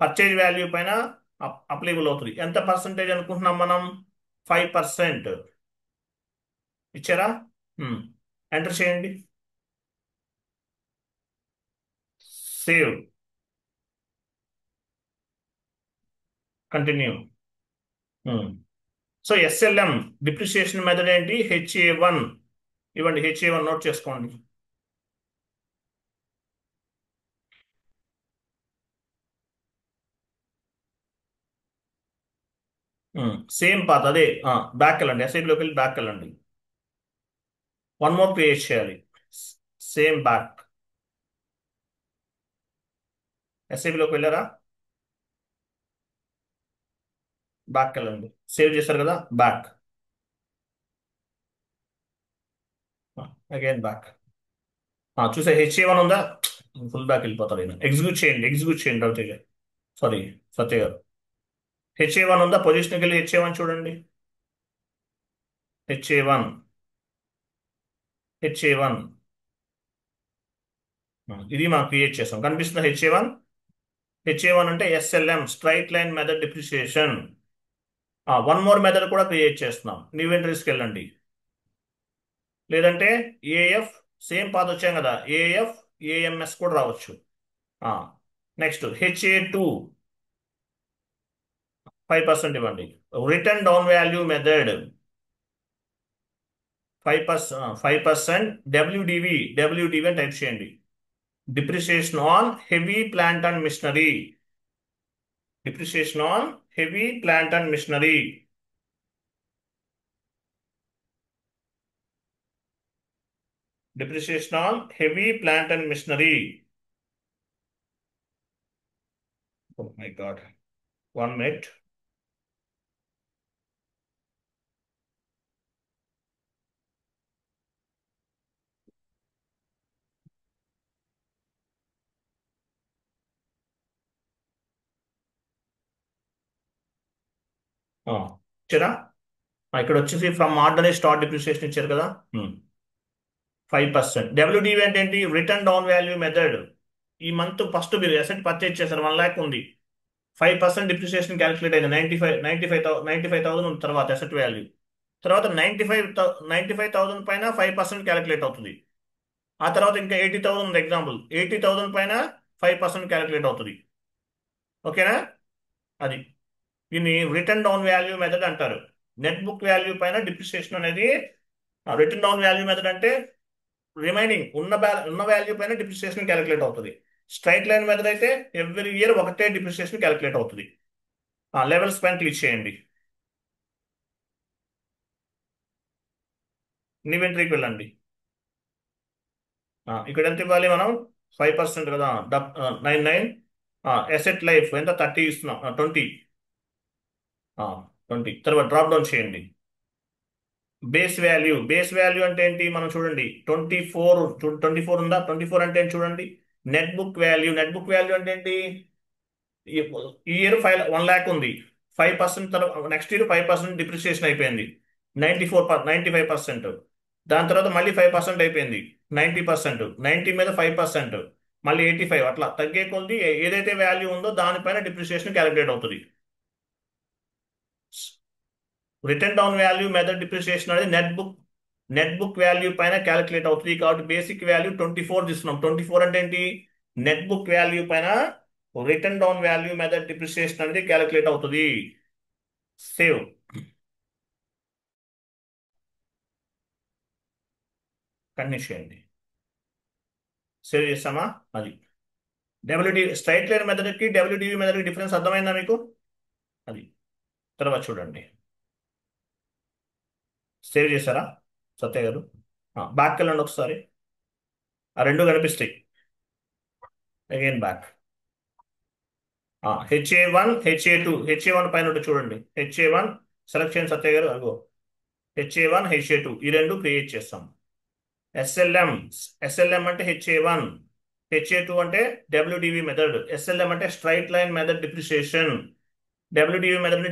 పర్చేజ్ వాల్యూ పైన అప్లికబుల్ అవుతుంది. ఎంత పర్సంటేజ్ అనుకుంటున్నాం మనం? 5%. ఇచ్చారా? ఎంటర్ చేయండి. Save, continue. So SLM depreciation method ఏంటి? HA1 ఇవ్వండి. HA1 నోట్ చేసుకోండి. సేమ్ పాత్ అదే. బ్యాక్ వెళ్ళండి. SIBలోకి వెళ్ళి బ్యాక్ వెళ్ళండి. వన్ మోర్ క్రియేట్ చేయాలి. Same back. SIBలోకి వెళ్ళారా? బ్యాక్ వెళ్ళండి. సేవ్ చేశారు కదా, బ్యాక్. Again back. చూసా HA1 ఉందా? ఫుల్ బ్యాక్ వెళ్ళిపోతారు. ఎగ్జిక్యూట్ చేయండి. ఎగ్జిక్యూట్ చేయండి రవితేజ, సారీ సత్య గారు. HA1 ఉందా? పొజిషన్కి వెళ్ళి HA1 చూడండి. HA1 HA1 ఇది మనం క్రియేట్ చేస్తాం. కనిపిస్తుందా? HA1 అంటే SLM straight line method depreciation. One more method కూడా క్రియేట్ చేస్తున్నాం. న్యూ ఎంట్రీస్కి వెళ్ళండి, లేదంటే AF సేమ్ పాత్ వచ్చాం కదా, AF AMS కూడా రావచ్చు. నెక్స్ట్ HA2 5% ఇవ్వండి. Written down value method 5%. WDV అని టైప్ చేయండి. Depreciation on heavy plant and machinery. Depreciation on heavy plant and machinery. Depreciation on heavy plant and machinery. Oh my God. 1 minute. ఇచ్చారా? ఇక్కడ వచ్చేసి from ordinary start depreciation ఇచ్చారు కదా, 5%. WDV అంటే ఏంటి? Return down value method. ఈ month first మీరు asset purchase చేశారు, 1 lakh ఉంది. 5% డిప్రిసియేషన్ క్యాలిక్యులేట్ అయింది. 95,000 ఉంది తర్వాత అసెట్ వాల్యూ. తర్వాత 95,000 పైన 5% క్యాలిక్యులేట్ అవుతుంది. ఆ తర్వాత ఇంకా 80,000 ఉంది ఎగ్జాంపుల్. 80,000 పైన 5% క్యాలిక్యులేట్ అవుతుంది. ఓకేనా? అది దీన్ని రిటర్న్ డౌన్ వాల్యూ మెథడ్ అంటారు. నెట్ బుక్ వాల్యూ పైన డిప్రిసియేషన్ అనేది రిటర్న్ డౌన్ వాల్యూ మెథడ్ అంటే రిమైనింగ్ ఉన్న వాల్యూ పైన డిప్రిసియేషన్ క్యాలిక్యులేట్ అవుతుంది. స్ట్రైట్ లైన్ మెథడ్ అయితే ఎవ్రీ ఇయర్ ఒకటే డిప్రిసియేషన్ క్యాలిక్యులేట్ అవుతుంది. లెవెల్స్ పైన క్లిక్ చేయండి. ఇన్వెంటరీకి వెళ్ళండి. ఇక్కడ ఎంత ఇవ్వాలి మనం? 5% కదా, 99. ఎసెట్ లైఫ్ ఎంత? 30 ఇస్తున్నాం. 20. 20 తర్వాత డ్రాప్ డౌన్ చేయండి. బేస్ వాల్యూ అంటే ఏంటి? మనం చూడండి 24. 24 ఉందా? 24 అంటే ఏంటి చూడండి. నెట్ బుక్ వాల్యూ అంటే ఏంటి? ఈ ఇయర్ 1 lakh ఉంది. 5% తర్వాత నెక్స్ట్ ఇయర్ 5% డిప్రిసియేషన్ అయిపోయింది. 95%. దాని తర్వాత మళ్ళీ 5% అయిపోయింది. 90%. 90 మీద 5%. మళ్ళీ 85. అట్లా తగ్గే కొద్ది ఏదైతే వాల్యూ ఉందో దానిపైన డిప్రిసియేషన్ క్యాలిక్యులేట్ అవుతుంది. Return down value method depreciation అనేది నెట్ బుక్ వాల్యూ పైన క్యాలిక్యులేట్ అవుతుంది. కాబట్టి బేసిక్ వాల్యూ 24 తీసుకున్నాం. 24 అంటే ఏంటి? నెట్ బుక్ వాల్యూ పైన return down value method depreciation అనేది క్యాలిక్యులేట్ అవుతుంది. సేవ్. కంటిన్యూ చేయండి. సేవ్ చేస్తామా? అది స్ట్రైట్ లైన్ మెథడ్కి డబ్ల్యూడివి మెథడ్కి డిఫరెన్స్ అర్థమైందా మీకు? అది తర్వాత చూడండి. సేవ్ చేశారా సత్య గారు? బ్యాక్ వెళ్ళండి ఒకసారి. ఆ రెండు కనిపిస్తాయి. Again back. హెచ్ఏ1 పైన ఉంటుంది చూడండి. హెచ్ఏ1 సెలెక్ట్ చేయండి సత్య గారు. అగో హెచ్ఏ1 హెచ్ఏ2 ఈ రెండు క్రియేట్ చేస్తాం. ఎస్ఎల్ఎం ఎస్ఎల్ఎం అంటే హెచ్ఏ1, హెచ్ఏ2 అంటే డబ్ల్యూడివి మెథడ్, ఎస్ఎల్ఎం అంటే straight line method depreciation, WDV method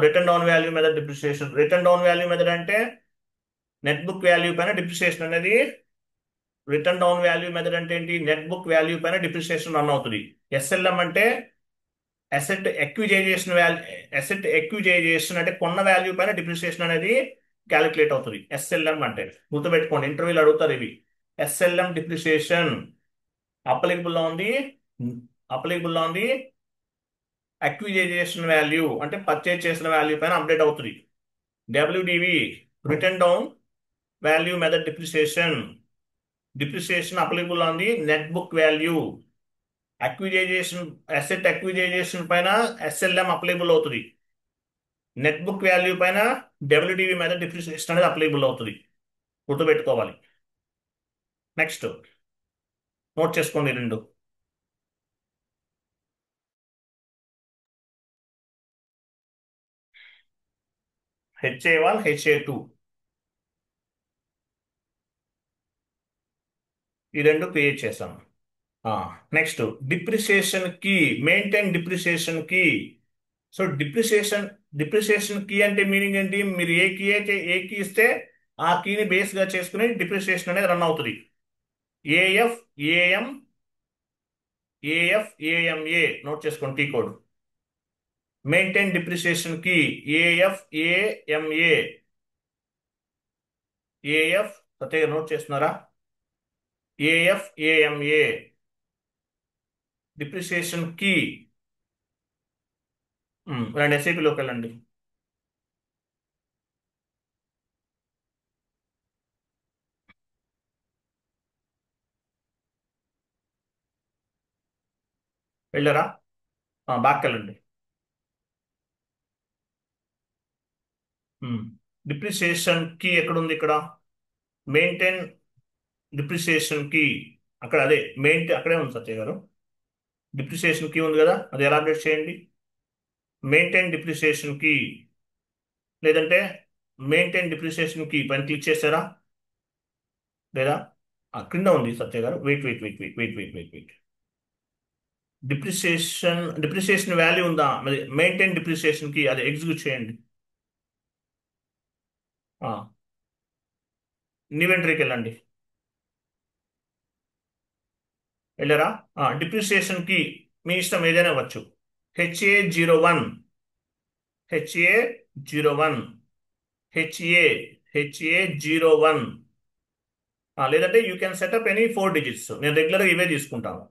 return down value method depreciation. Return down value method అంటే నెట్ బుక్ వాల్యూ పైన డిప్రిసియేషన్ అనేది. రిటర్న్ డౌన్ వాల్యూ మెథడ్ అంటే ఏంటి? నెట్ బుక్ వాల్యూ పైన depreciation run అవుతుంది. SLM అంటే asset ఎక్విజైజేషన్ అంటే కొన్న వాల్యూ పైన డిప్రిసియేషన్ అనేది క్యాలిక్యులేట్ అవుతుంది. ఎస్ఎల్ఎం అంటే గుర్తుపెట్టుకోండి, ఇంటర్వ్యూలు అడుగుతారు ఇవి. ఎస్ఎల్ఎం డిప్రిసియేషన్ అప్లికబుల్ ఉంది అక్విజైజేషన్ వాల్యూ అంటే పర్చేజ్ చేసిన వాల్యూ పైన అప్డేట్ అవుతుంది. WDV written down value method depreciation applicable on the net book value. Asset acquisition పైన ఎస్ఎల్ఎం అప్లికబుల్ అవుతుంది. నెట్ బుక్ వాల్యూ పైన డబ్ల్యూడివి మెథడ్ డిప్రిసియేషన్ అనేది అప్లికబుల్ అవుతుంది. గుర్తుపెట్టుకోవాలి. నెక్స్ట్ నోట్ చేసుకోండి రెండు. హెచ్ఏ1 హెచ్ఏ2 ఈ రెండు క్రియేట్ చేసాం. Next depreciation key, maintain depreciation key. So depreciation key అంటే మీనింగ్ ఏంటి? మీరు ఏ కీ ఇస్తే ఆ కీని బేస్ గా చేసుకుని డిప్రిసియేషన్ అనేది రన్ అవుతుంది. ఏఎఫ్ ఏఎం ఏఎంఏ నోట్ చేసుకోండి T code. Maintain depreciation key AFAMA. Satya note చేస్తున్నారా? AFAMA depreciation key. రండి ఎస్ఐపిలోకి వెళ్ళండి. వెళ్ళారా? బ్యాక్ వెళ్ళండి. డిప్రిసియేషన్ కీ ఎక్కడుంది? ఇక్కడ మెయింటైన్ డిప్రిసియేషన్ కీ. అక్కడ అదే అక్కడే ఉంది సత్య గారు. డిప్రిసియేషన్ కీ ఉంది కదా, అది ఎలా అప్డేట్ చేయండి? మెయింటైన్ డిప్రిసియేషన్ కీ లేదంటే మెయింటైన్ డిప్రిసియేషన్ కీ పైన క్లిక్ చేశారా లేదా? క్రింద ఉంది సత్య గారు. వెయిట్. డిప్రిసియేషన్ వాల్యూ ఉందా? మరి మెయింటైన్ డిప్రిసియేషన్ కి అది ఎగ్జిక్యూట్ చేయండి. ఇన్వెంటరీకి వెళ్ళండి. వెళ్ళారా? డిప్రిసియేషన్ కి మీ ఇష్టం ఏదైనా అవ్వచ్చు. హెచ్ఏ01 హెచ్ఏ01 హెచ్ఏ01 లేదంటే you can setup any 4 digits. నేను రెగ్యులర్గా ఇవే తీసుకుంటాను.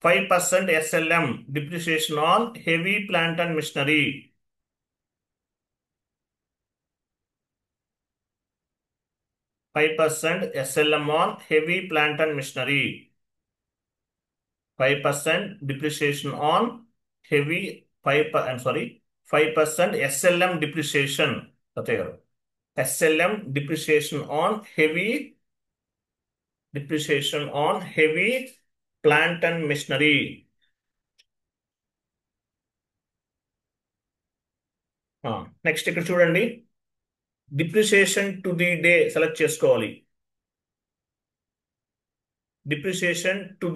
5% SLM depreciation on heavy plant and machinery. 5% SLM on heavy plant and machinery. 5% depreciation on heavy 5 I'm sorry 5% SLM depreciation. Satyay garu. SLM depreciation on heavy plant and machinery. Next ఇక్కడ చూడండి, depreciation to the day select చేసుకోవాలి. Depreciation to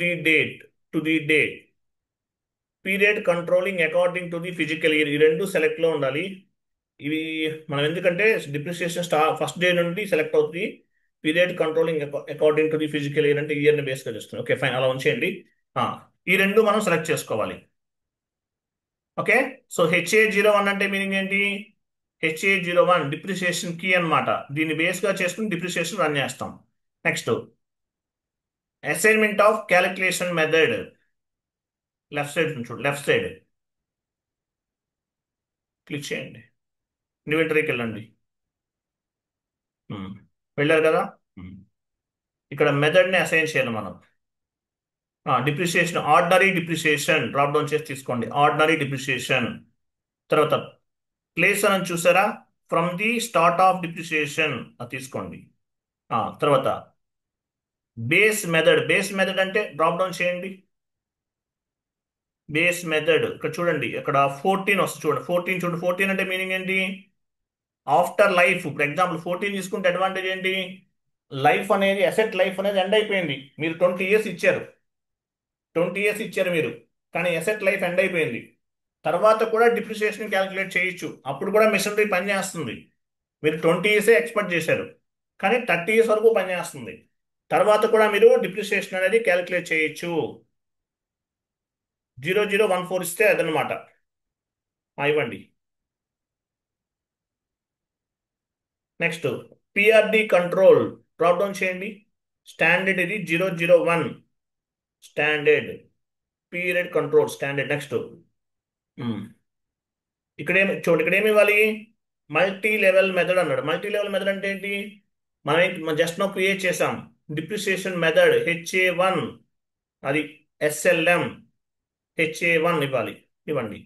the day period controlling according to the physical year, ఈ రెండు select లో ఉండాలి. ఇవి మనం ఎందుకంటే డిప్రిసియేషన్ ఫస్ట్ డే నుండి సెలెక్ట్ అవుతుంది. Period controlling according to the physical year అంటే ఇయర్ ని బేస్ గా చేస్తుంది. ఓకే ఫైన్, అలా ఉంచేయండి. ఈ రెండు మనం సెలెక్ట్ చేసుకోవాలి. ఓకే, సో HA01 అంటే మీనింగ్ ఏంటి? HA01 డిప్రిసియేషన్ కీ అన్నమాట. దీన్ని బేస్ గా చేసుకుని డిప్రిసియేషన్ రన్ చేస్తాం. Next assignment of calculation method. Left side చూడు, లెఫ్ట్ సైడ్ క్లిక్ చేయండి. ఇన్వెంటరీకి వెళ్ళండి. వెళ్ళారు కదా. ఉమ్. ఇక్కడ మెథడ్ ని అసైన్ చేయాలి మనం. Depreciation, ordinary depreciation drop down చేసి తీసుకోండి. ఆర్డినరీ డిప్రిసియేషన్ తర్వాత ప్లేస్ అని చూసారా, from the start of depreciation అది తీసుకోండి. తర్వాత బేస్ మెథడ్ అంటే డ్రాప్ డౌన్ చేయండి. బేస్ మెథడ్ ఇక్కడ చూడండి, ఇక్కడ 14 వస్తుంది చూడండి. 14 చూడండి. 14 అంటే మీనింగ్ ఏంటి? After life. ఫర్ ఎగ్జాంపుల్ 14 తీసుకుంటే అడ్వాంటేజ్ ఏంటి? లైఫ్ అనేది, అసెట్ లైఫ్ అనేది ఎండ్ అయిపోయింది. మీరు 20 years ఇచ్చారు, 20 years ఇచ్చారు మీరు, కానీ అసెట్ లైఫ్ ఎండ్ అయిపోయింది. తర్వాత కూడా డిప్రిసియేషన్ క్యాలిక్యులేట్ చేయొచ్చు. అప్పుడు కూడా మిషనరీ పనిచేస్తుంది. మీరు 20 years ఎక్స్పెక్ట్ చేశారు, కానీ 30 years వరకు పనిచేస్తుంది. తర్వాత కూడా మీరు డిప్రిసియేషన్ అనేది క్యాలిక్యులేట్ చేయొచ్చు. 0014 ఇస్తే అదనమాట. ఇవ్వండి. Next PRD control drop down చేయండి. స్టాండర్డ్ ఇది 001 standard period control standard. Next ఇక్కడేమి చూడండి, ఇక్కడ ఏమి ఇవ్వాలి? మల్టీ లెవెల్ మెథడ్ అన్నాడు. మల్టీ లెవెల్ మెథడ్ అంటే ఏంటి? మనం జస్ట్ నో క్రియేట్ చేసాం. డిప్రిసియేషన్ మెథడ్ HA1, అది SLM HA1 ఇవ్వండి.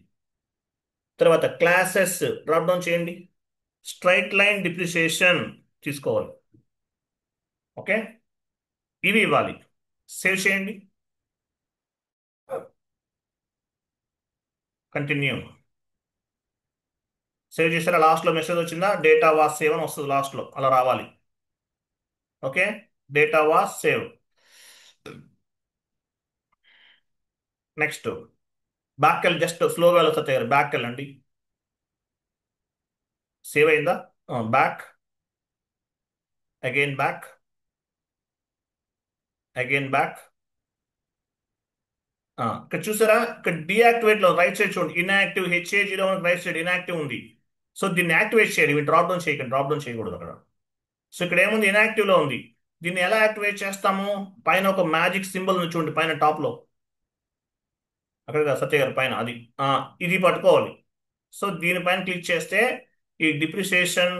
తర్వాత క్లాసెస్ డ్రాప్ డౌన్ చేయండి. స్ట్రైట్ లైన్ డిప్రిసియేషన్ తీసుకోవాలి. ఓకే, ఇవి ఇవ్వాలి. సేవ్ చేయండి. కంటిన్యూ. సేవ్ చేసారా? లాస్ట్లో మెసేజ్ వచ్చిందా? డేటా వాస్ సేవ్ అని వస్తుంది లాస్ట్లో, అలా రావాలి. Okay, data was save. Next back వెళ్ళి, జస్ట్ స్లోగా వెళ్ళొచ్చు. బ్యాక్ వెళ్ళండి. సేవ్ అయిందా? Back, again back, again back. ఇక్కడ చూసారా, ఇక్కడ డియాక్టివేట్ లో రైట్ సైడ్ చూడండి, inactive HA01 right side inactive ఉంది. సో దీన్ని యాక్టివేట్ చేయాలి. మీరు డ్రాప్ డౌన్ చేయకండి, డ్రాప్ డౌన్ చేయకూడదు అక్కడ. సో ఇక్కడ ఏముంది? ఇన్యాక్టివ్ లో ఉంది. దీన్ని ఎలా యాక్టివేట్ చేస్తాము? పైన ఒక మ్యాజిక్ సింబల్ ఉంది చూడండి, పైన టాప్ లో, అక్కడ కదా సత్య గారు పైన, అది ఇది పట్టుకోవాలి. సో దీనిపైన క్లిక్ చేస్తే ఈ డిప్రిసియేషన్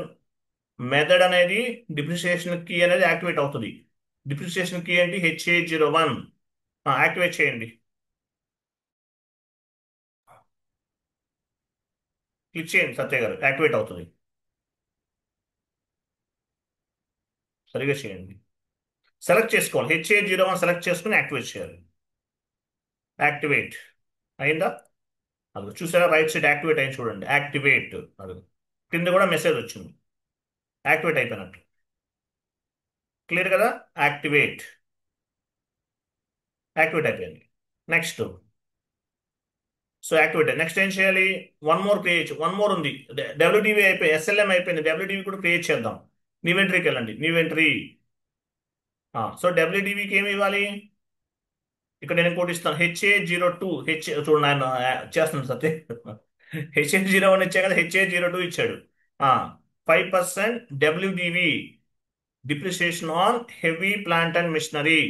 మెథడ్ అనేది, డిప్రిసియేషన్ కీ అనేది యాక్టివేట్ అవుతుంది. డిప్రిసియేషన్ కీ ఏంటి? HA01 యాక్టివేట్ చేయండి. క్లిక్ చేయండి సత్య గారు, యాక్టివేట్ అవుతుంది. సరిగా చేయండి. సెలెక్ట్ చేసుకోవాలి. HA01 సెలెక్ట్ చేసుకుని యాక్టివేట్ చేయాలి. యాక్టివేట్ అయిందా? అది చూసారా, రైట్ సైడ్ యాక్టివేట్ అయింది చూడండి. యాక్టివేట్, అది కింద కూడా మెసేజ్ వచ్చింది, యాక్టివేట్ అయిపోయినట్టు. క్లియర్ కదా? యాక్టివేట్ అయిపోయింది. Next, so activate. నెక్స్ట్ ఏం చేయాలి? వన్ మోర్ ఉంది. WDV అయిపోయి, SLM అయిపోయింది. WDV కూడా క్రియేట్ చేద్దాం. న్యూ ఎంట్రీకి వెళ్ళండి. New entry. సో WDVకి ఏమి ఇవ్వాలి? ఇక్కడ నేను ఇంకోటి ఇస్తాను. HA02 చూడండి, ఆయన చేస్తున్నాను సత్య. HA01 ఇచ్చా కదా, HA02 ఇచ్చాడు. 5% WDV depreciation on heavy plant and machinery.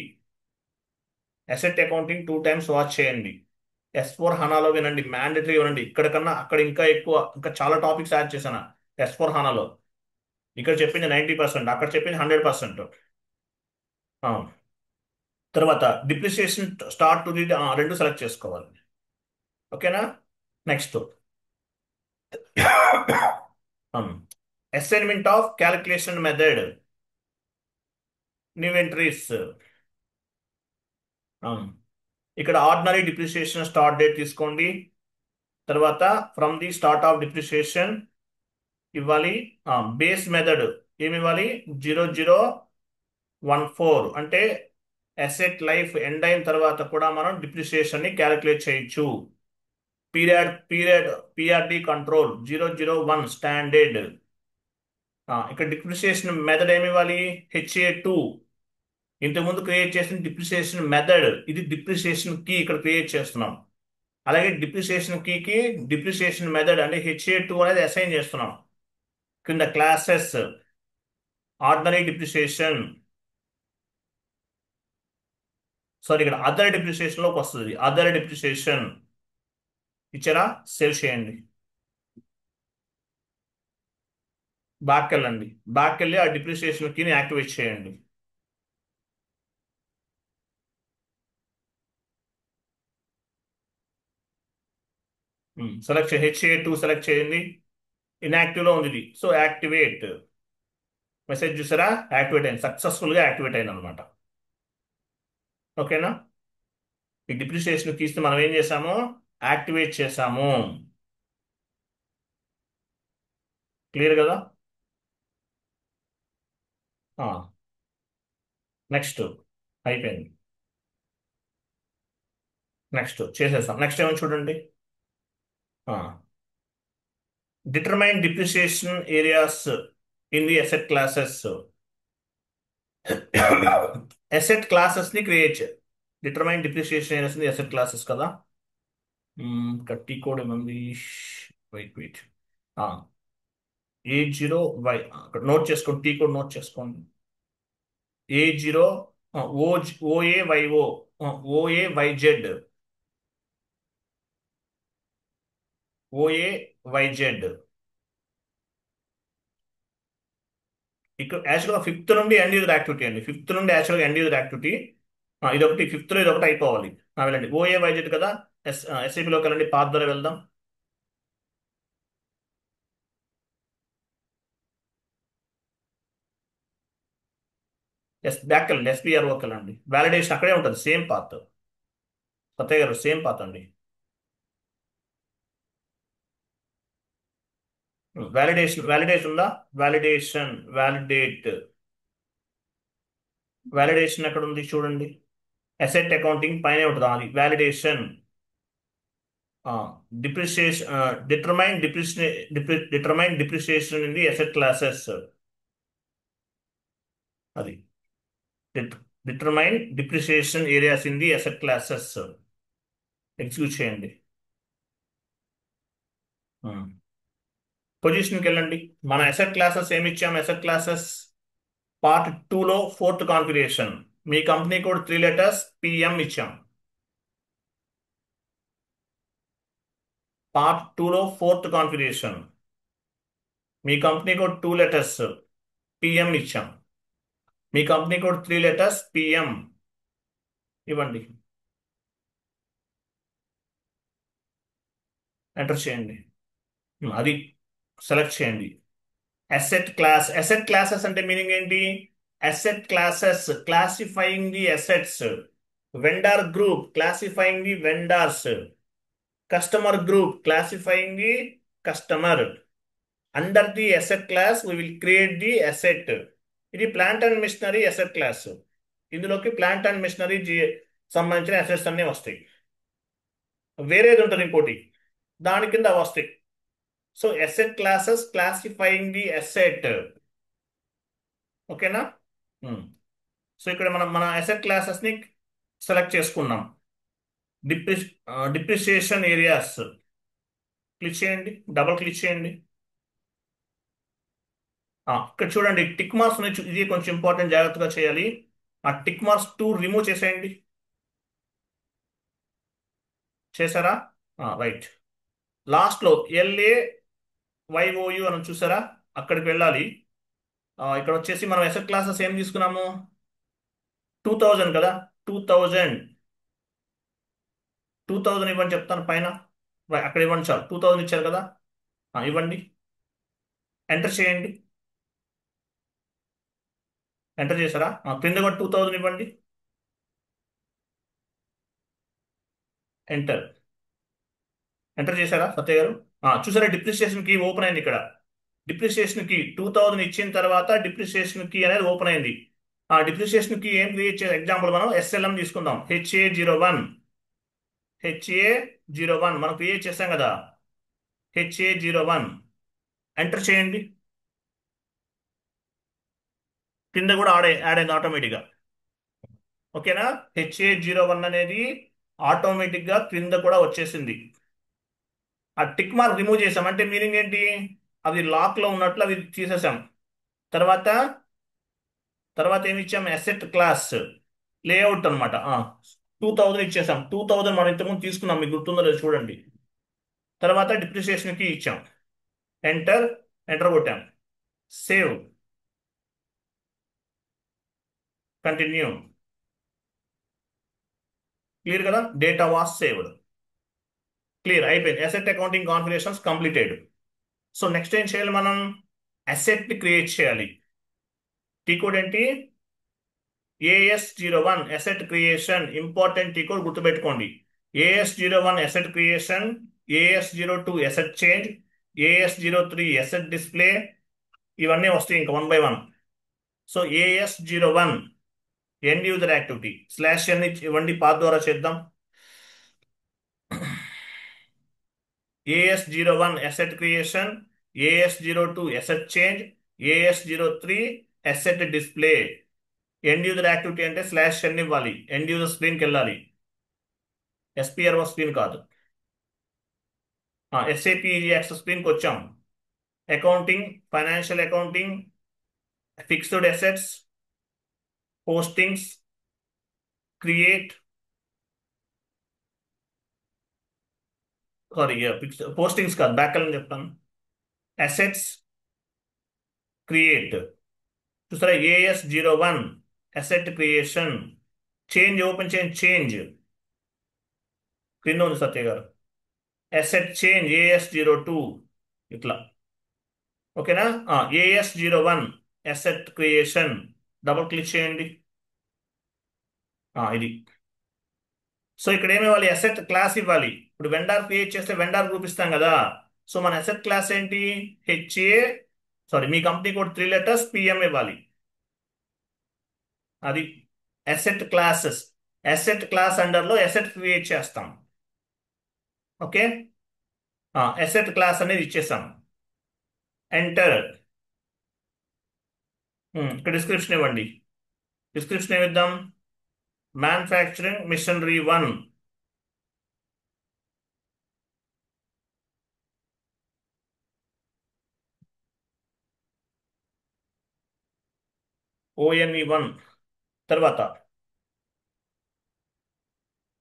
Asset accounting 2 times watch చేయండి. S/4HANAలో వినండి, మ్యాండేటరీ వినండి. ఇక్కడ కన్నా అక్కడ ఇంకా ఎక్కువ, ఇంకా చాలా టాపిక్స్ యాడ్ చేశాను S/4HANAలో. ఇక్కడ చెప్పింది 90%, అక్కడ చెప్పింది 100%. తర్వాత డిప్రిసియేషన్ స్టార్ట్ టు రీడ్, రెండు సెలెక్ట్ చేసుకోవాలి. ఓకేనా. Next assignment of calculation method, new entries. ఇక్కడ ఆర్డినరీ డిప్రిసియేషన్ స్టార్ట్ డేట్ తీసుకోండి. తర్వాత from the start of depreciation ఇవ్వాలి. బేస్ మెథడ్ ఏమి ఇవ్వాలి? 0014, అంటే అసెట్ లైఫ్ ఎండ్ అయిన తర్వాత కూడా మనం డిప్రిసియేషన్ ని క్యాలిక్యులేట్ చేయొచ్చు. Period PRD control 001 standard. ఇక్కడ డిప్రిసియేషన్ మెథడ్ ఏమి ఇవ్వాలి? HA2. ఇంతకుముందు క్రియేట్ చేసిన డిప్రిసియేషన్ మెథడ్, ఇది డిప్రిసియేషన్ కీ ఇక్కడ క్రియేట్ చేస్తున్నాం. అలాగే డిప్రిసియేషన్ కీకి డిప్రిసియేషన్ మెథడ్ అంటే HA2 అనేది అసైన్ చేస్తున్నాం. కింద క్లాసెస్ ఆర్డినరీ డిప్రిసియేషన్, సారీ ఇక్కడ అదర్ డిప్రిసియేషన్ లోకి వస్తుంది. అదర్ డిప్రిసియేషన్ ఇచ్చారా? సేవ్ చేయండి. బ్యాక్ వెళ్ళండి. బ్యాక్ వెళ్ళి ఆ డిప్రిసియేషన్ కీని యాక్టివేట్ చేయండి. సెలెక్ట్ HA2 సెలెక్ట్ చేయండి. ఇన్యాక్టివ్ లో ఉంది ఇది, సో యాక్టివేట్. మెసేజ్ చూసారా? యాక్టివేట్ అయింది, సక్సెస్ఫుల్ గా యాక్టివేట్ అయింది అనమాట. ఓకేనా. ఈ డిప్రిసియేషన్ కీస్ మనం ఏం చేసాము? యాక్టివేట్ చేసాము. క్లియర్ కదా? నెక్స్ట్ అయిపోయింది. నెక్స్ట్ చేసేసాం. నెక్స్ట్ ఏమో చూడండి. Determine depreciation areas in the asset classes. Asset classes ని క్రియేట్ చేయాలి. Determine depreciation areas in the asset classes కదా. టీ కోడ్ ఏమంది? వెయిట్ A0Y, అక్కడ నోట్ చేసుకోండి, టీ కోడ్ నోట్ చేసుకోండి. A0 OAYO OAYZ OAYZ. ఇక్కడ యాక్చువల్గా ఫిఫ్త్ నుండి ఎండ్ యూజర్ యాక్టివిటీ అండి. ఫిఫ్త్ నుండి యాక్చువల్గా ఎండ్ యూజర్ యాక్టివిటీ. ఇదొకటి ఫిఫ్త్లో, ఇదొకటి అయిపోవాలి. వెళ్ళండి. OAYZ కదా. SAPలోకి వెళ్ళండి, పాత్ ద్వారా వెళ్దాం. బ్యాక్ వెళ్ళండి, SPROకి వెళ్ళండి. వ్యాలిడేషన్ అక్కడే ఉంటుంది, సేమ్ పాత్. సత్య గారు సేమ్ పాత్ అండి. వ్యాలిడేషన్ ఉందా? వ్యాలిడేషన్ ఎక్కడ ఉంది చూడండి. అసెట్ అకౌంటింగ్ పైనే ఉంటుంది అది validation. Depreciation, determine depreciation in the asset classes. అది determine depreciation areas in the asset classes. Execute చేయండి. పొజిషన్కి వెళ్ళండి. మన అసెట్ క్లాసెస్ ఏమి ఇచ్చాం? అసెట్ క్లాసెస్ పార్ట్ 2లో 4th కాన్ఫిగరేషన్. మీ కంపెనీ కోడ్ 3 letters PM ఇచ్చాం. పార్ట్ 2లో 4th కాన్ఫిగరేషన్. మీ కంపెనీ కోడ్ 2 letters PM ఇచ్చాం. మీ కంపెనీ కోడ్ 3 letters PM ఇవ్వండి. ఎంటర్ చేయండి. అది సెలెక్ట్ చేయండి. అసెట్ క్లాసెస్ అంటే మీనింగ్ ఏంటి? Asset classes classifying the assets. Vendor group classifying the vendors. Customer group classifying the customer. Under the asset class we will create the asset. ఇది plant and machinery asset class. ఇందులోకి plant and machinery సంబంధించిన assets అన్నీ వస్తాయి. వేరేది ఉంటుంది ఇంకోటి, దాని కింద వస్తాయి. So asset classes classifying the asset. ఓకేనా. సో ఇక్కడ మనం మన అసెట్ క్లాసెస్ ని సెలెక్ట్ చేసుకున్నాం. డిప్రిసియేషన్ ఏరియాస్ క్లిక్ చేయండి, డబుల్ క్లిక్ చేయండి. ఇక్కడ చూడండి టిక్ మార్క్స్ ఉన్నాయి ఇది కొంచెం ఇంపార్టెంట్, జాగ్రత్తగా చేయాలి. ఆ టిక్ మార్క్స్ టూ రిమూవ్ చేసేయండి. చేశారా? రైట్. లాస్ట్లో LAYOU అని చూసారా? అక్కడికి వెళ్ళాలి. ఇక్కడ వచ్చేసి మనం ఎసెట్ క్లాసెస్ ఏం తీసుకున్నాము? 2000 కదా. 2000 2000 ఇవ్వండి చెప్తాను పైన. అక్కడ ఇవ్వండి చాలు. 2000 ఇచ్చారు కదా. ఇవ్వండి. ఎంటర్ చేయండి. ఎంటర్ చేశారా? క్రింద కూడా 2000 ఇవ్వండి. ఎంటర్. ఎంటర్ చేశారా సత్య గారు? చూసారా డిప్రిసియేషన్ కి ఓపెన్ అయింది ఇక్కడ. డిప్రిసియేషన్ కి 2000 ఇచ్చిన తర్వాత డిప్రిసియేషన్ కి అనేది ఓపెన్ అయింది. ఆ డిప్రిసియేషన్ కి ఏం క్రియేట్ చేయాలి? ఎగ్జాంపుల్ మనం SLM తీసుకుందాం. HA01 మనం క్రియేట్ చేసాం కదా. HA01 ఎంటర్ చేయండి. కింద కూడా యాడ్ అయింది ఆటోమేటిక్గా. ఓకేనా? HA01 అనేది ఆటోమేటిక్గా క్రింద కూడా వచ్చేసింది. ఆ టిక్ మార్క్ రిమూవ్ చేసాం అంటే మీనింగ్ ఏంటి? అవి లాక్లో ఉన్నట్లు అవి తీసేసాం. తర్వాత తర్వాత ఏమి ఇచ్చాం? అసెట్ క్లాస్ లేఅవుట్ అనమాట. 2000 ఇచ్చేసాం. 2000 మనం ఇంతకుముందు తీసుకున్నాం, మీకు గుర్తుందో లేదో చూడండి. తర్వాత డిప్రిసియేషన్కి ఇచ్చాం. ఎంటర్. ఎంటర్ కొట్టాం. సేవ్. కంటిన్యూ. క్లియర్ కదా? Data was saved. క్లియర్ అయిపోయింది. Asset accounting configurations completed. So next ఏం చేయాలి? మనం అసెట్ ని క్రియేట్ చేయాలి. టీ కోడ్ ఏంటి? AS01 asset creation. Important T code గుర్తుపెట్టుకోండి. AS01 asset creation, AS02 asset change, AS03 asset display. ఇవన్నీ వస్తాయి ఇంకా 1 by 1. So AS01 end user activity /n ఇవ్వండి. పాత్ ద్వారా చేద్దాం. AS01 asset creation, AS02 asset change, AS03 asset display. End user activity అంటే /n ఇవ్వాలి. End user స్క్రీన్కి వెళ్ళాలి. SPRO screen కాదు. SAP యాక్సెస్ స్క్రీన్కి వచ్చాం. Accounting, financial accounting, fixed assets, postings, create. Sorry, postings కాదు, back అని చెప్తాను. Assets, create. చూసారా? AS01 asset creation. Change open change. Change క్రింద ఉంది సత్య గారు. అసెట్ చేంజ్ AS02 ఇట్లా. ఓకేనా? AS01 asset creation. Double click చేయండి. ఇది. సో ఇక్కడ ఏమి ఇవ్వాలి? అసెట్ క్లాస్ ఇవ్వాలి. ఇప్పుడు వెండార్ క్రియేట్ చేస్తే వెండార్ గ్రూప్ ఇస్తాం కదా. సో మన అసెట్ క్లాస్ ఏంటి? మీ కంపెనీ కోడ్ 3 letters PM ఇవ్వాలి. అది asset classes. Asset class under లో అసెట్ క్రియేట్ చేస్తాం. ఓకే. అసెట్ క్లాస్ అనేది ఇచ్చేసాం. ఎంటర్. ఇక్కడ డిస్క్రిప్షన్ ఇవ్వండి. డిస్క్రిప్షన్ ఏమిద్దాం? Manufacturing machinery 1. ONE1. తర్వాత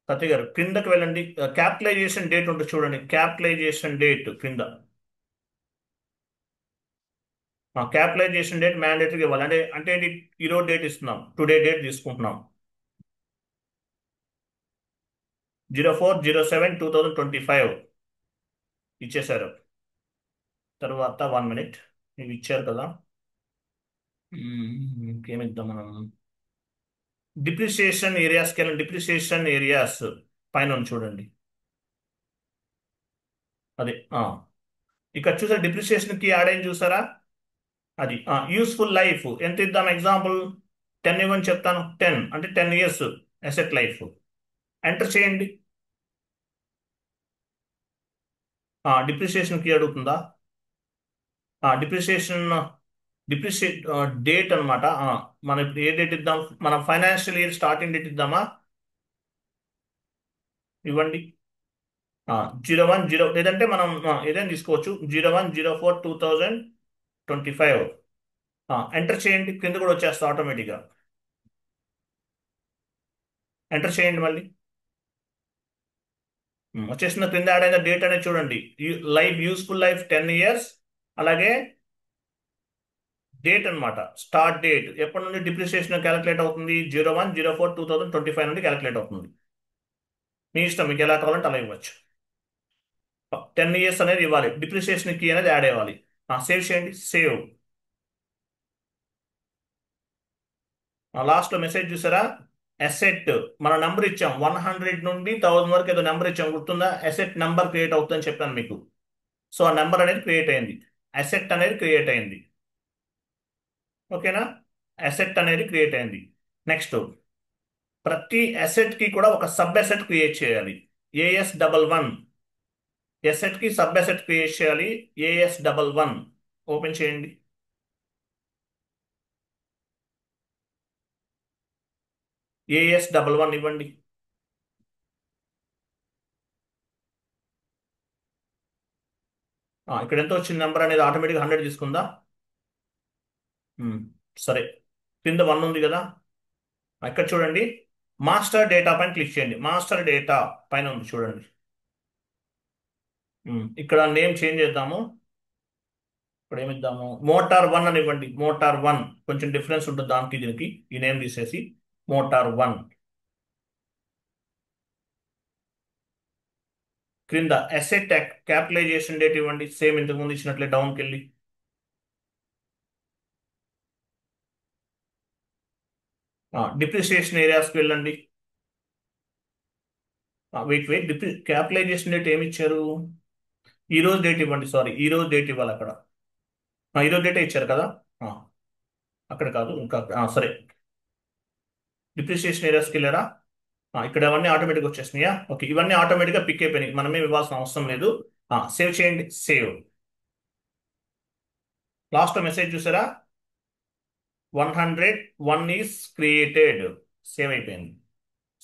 సత్య గారు క్రిందకి వెళ్ళండి. క్యాపిటలైజేషన్ డేట్ ఉంటుంది చూడండి. క్యాపిటలైజేషన్ డేట్ క్రింద. క్యాపిటలైజేషన్ డేట్ మ్యాండేటరీగా ఇవ్వాలి. అంటే అంటే ఏంటి? ఈరోజు డేట్ ఇస్తున్నాం, టుడే డేట్ తీసుకుంటున్నాం. 04/07/2025 ఇచ్చేశారు. తర్వాత 1 minute. ఇవి ఇచ్చారు కదా. ఇంకేమిద్దాం మనం? డిప్రిసియేషన్ ఏరియాస్కి వెళ్ళండి. డిప్రిసియేషన్ ఏరియాస్ పైన ఉంది చూడండి. అదే ఇక్కడ చూసారా? డిప్రిసియేషన్ కి యాడ్ అయింది చూసారా? అది యూస్ఫుల్ లైఫ్ ఎంత ఇద్దాం? ఎగ్జాంపుల్ 10 ఇవ్వని చెప్తాను. 10 అంటే 10 years అసెట్ లైఫ్. ఎంటర్ చేయండి. డిప్రిసియేషన్ కి అడుగుతుందా? డిప్రిసియేషన్ డిప్రిసియేట్ డేట్ అనమాట. మనం ఇప్పుడు ఏ డేట్ ఇద్దాం? మన ఫైనాన్షియల్ ఇయర్ స్టార్టింగ్ డేట్ ఇద్దామా? ఇవ్వండి. 01/0 లేదంటే మనం ఏదైనా తీసుకోవచ్చు. 01/04/2025. ఎంటర్ చేయండి, కింద కూడా వచ్చేస్తా ఆటోమేటిక్గా. ఎంటర్ చేయండి మళ్ళీ. వచ్చేసిన క్రింద యాడ్ అయిన డేట్ అనేది చూడండి. Life useful life 10 years. అలాగే డేట్ అన్నమాట, స్టార్ట్ డేట్ ఎప్పటి నుండి డిప్రిసియేషన్ క్యాలిక్యులేట్ అవుతుంది, 01/04/2025 నుండి క్యాలిక్యులేట్ అవుతుంది. మీ ఇష్టం, మీకు ఎలా కావాలంటే అలా ఇవ్వచ్చు. 10 years అనేది ఇవ్వాలి, డిప్రిసియేషన్ కీ అనేది యాడ్ అవ్వాలి. సేవ్ చేయండి, సేవ్. లాస్ట్ లో మెసేజ్ చూసారా? అసెట్ మన నెంబర్ ఇచ్చాం, 100 నుండి 1000 వరకు ఏదో నెంబర్ ఇచ్చాం, గుర్తుందా? అసెట్ నెంబర్ క్రియేట్ అవుతుందని చెప్పాను మీకు. సో ఆ నెంబర్ అనేది క్రియేట్ అయింది, అసెట్ అనేది క్రియేట్ అయింది. ఓకేనా? అసెట్ అనేది క్రియేట్ అయింది. నెక్స్ట్, ప్రతి అసెట్ కి కూడా ఒక సబ్ అసెట్ క్రియేట్ చేయాలి. AS11 అసెట్ కి సబ్ అసెట్ క్రియేట్ చేయాలి. AS11 ఓపెన్ చేయండి. AS11 ఇవ్వండి. ఇక్కడ ఎంత వచ్చింది నెంబర్ అనేది ఆటోమేటిక్గా 100 తీసుకుందా? ఉమ్, సరే. కింద 1 ఉంది కదా, ఇక్కడ చూడండి, మాస్టర్ డేటా పైన క్లిక్ చేయండి. మాస్టర్ డేటా పైన ఉంది చూడండి. ఇక్కడ నేమ్ చేంజ్ చేద్దాము. ఇప్పుడు ఏమిద్దాము, మోటార్ 1 అని ఇవ్వండి. మోటార్ 1 కొంచెం డిఫరెన్స్ ఉంటుంది దానికి దీనికి, ఈ నేమ్ తీసేసి మోటార్ 1. క్రింద అసెట్ క్యాపిటలైజేషన్ డేట్ ఇవ్వండి, సేమ్ ఇంతకు ముందు ఇచ్చినట్లే డౌన్కి వెళ్ళి. డిప్రిసియేషన్ ఏరియాస్కి వెళ్ళండి. వెయిట్ వెయిట్, క్యాపిటలైజేషన్ డేట్ ఏమి ఇచ్చారు? ఈ రోజు డేట్ ఇవ్వండి, సారీ ఈ రోజు డేట్ ఇవ్వాలి అక్కడ. ఈ రోజు డేటే ఇచ్చారు కదా. ఆ, అక్కడ కాదు ఇంకా, సరే. డిప్రిసియేషన్ ఏరియాస్కి వెళ్ళారా? ఇక్కడ అవన్నీ ఆటోమేటిక్గా వచ్చేసినాయా? ఓకే, ఇవన్నీ ఆటోమేటిక్గా పిక్ అయిపోయినాయి, మనమే ఇవ్వాల్సిన అవసరం లేదు. సేవ్ చేయండి, సేవ్. లాస్ట్ మెసేజ్ చూసారా? 101 ఈస్ క్రియేటెడ్, సేవ్ అయిపోయింది.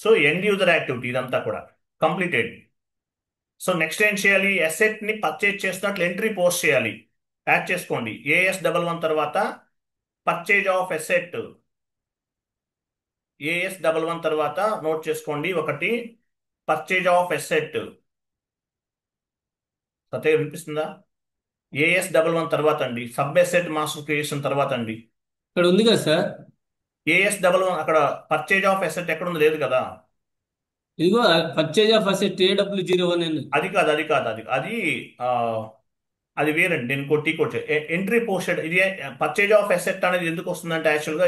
సో ఎండ్ యూజర్ యాక్టివిటీ ఇదంతా కూడా కంప్లీటెడ్. సో నెక్స్ట్ ఏం చేయాలి? అసెట్ ని పర్చేజ్ చేస్తున్నట్లు ఎంట్రీ పోస్ట్ చేయాలి. యాడ్ చేసుకోండి. AS11 తర్వాత పర్చేజ్ ఆఫ్ అసెట్. AS11 తర్వాత నోట్ చేసుకోండి ఒకటి, పర్చేజ్ ఆఫ్ అసెట్. సత్య వినిపిస్తుందా? AS11 తర్వాత అండి, సబ్ అసెట్ మాస్టర్ క్రియేషన్ తర్వాత అండి. ఇక్కడ ఉంది కదా సార్. AS11 అక్కడ పర్చేజ్ ఆఫ్ అసెట్ ఎక్కడ ఉంది? లేదు కదా. ఇదిగో పర్చేజ్ ఆఫ్ అసెట్ AW01 అని. అది కాదు, అది కాదు, అది అది ఆ, అది వేరండి. నేను కొట్టి కొట్టి ఎంట్రీ పోస్టెడ్ ఇది. పర్చేజ్ ఆఫ్ అసెట్ అనేది ఎందుకు వస్తుందంటే, యాక్చువల్గా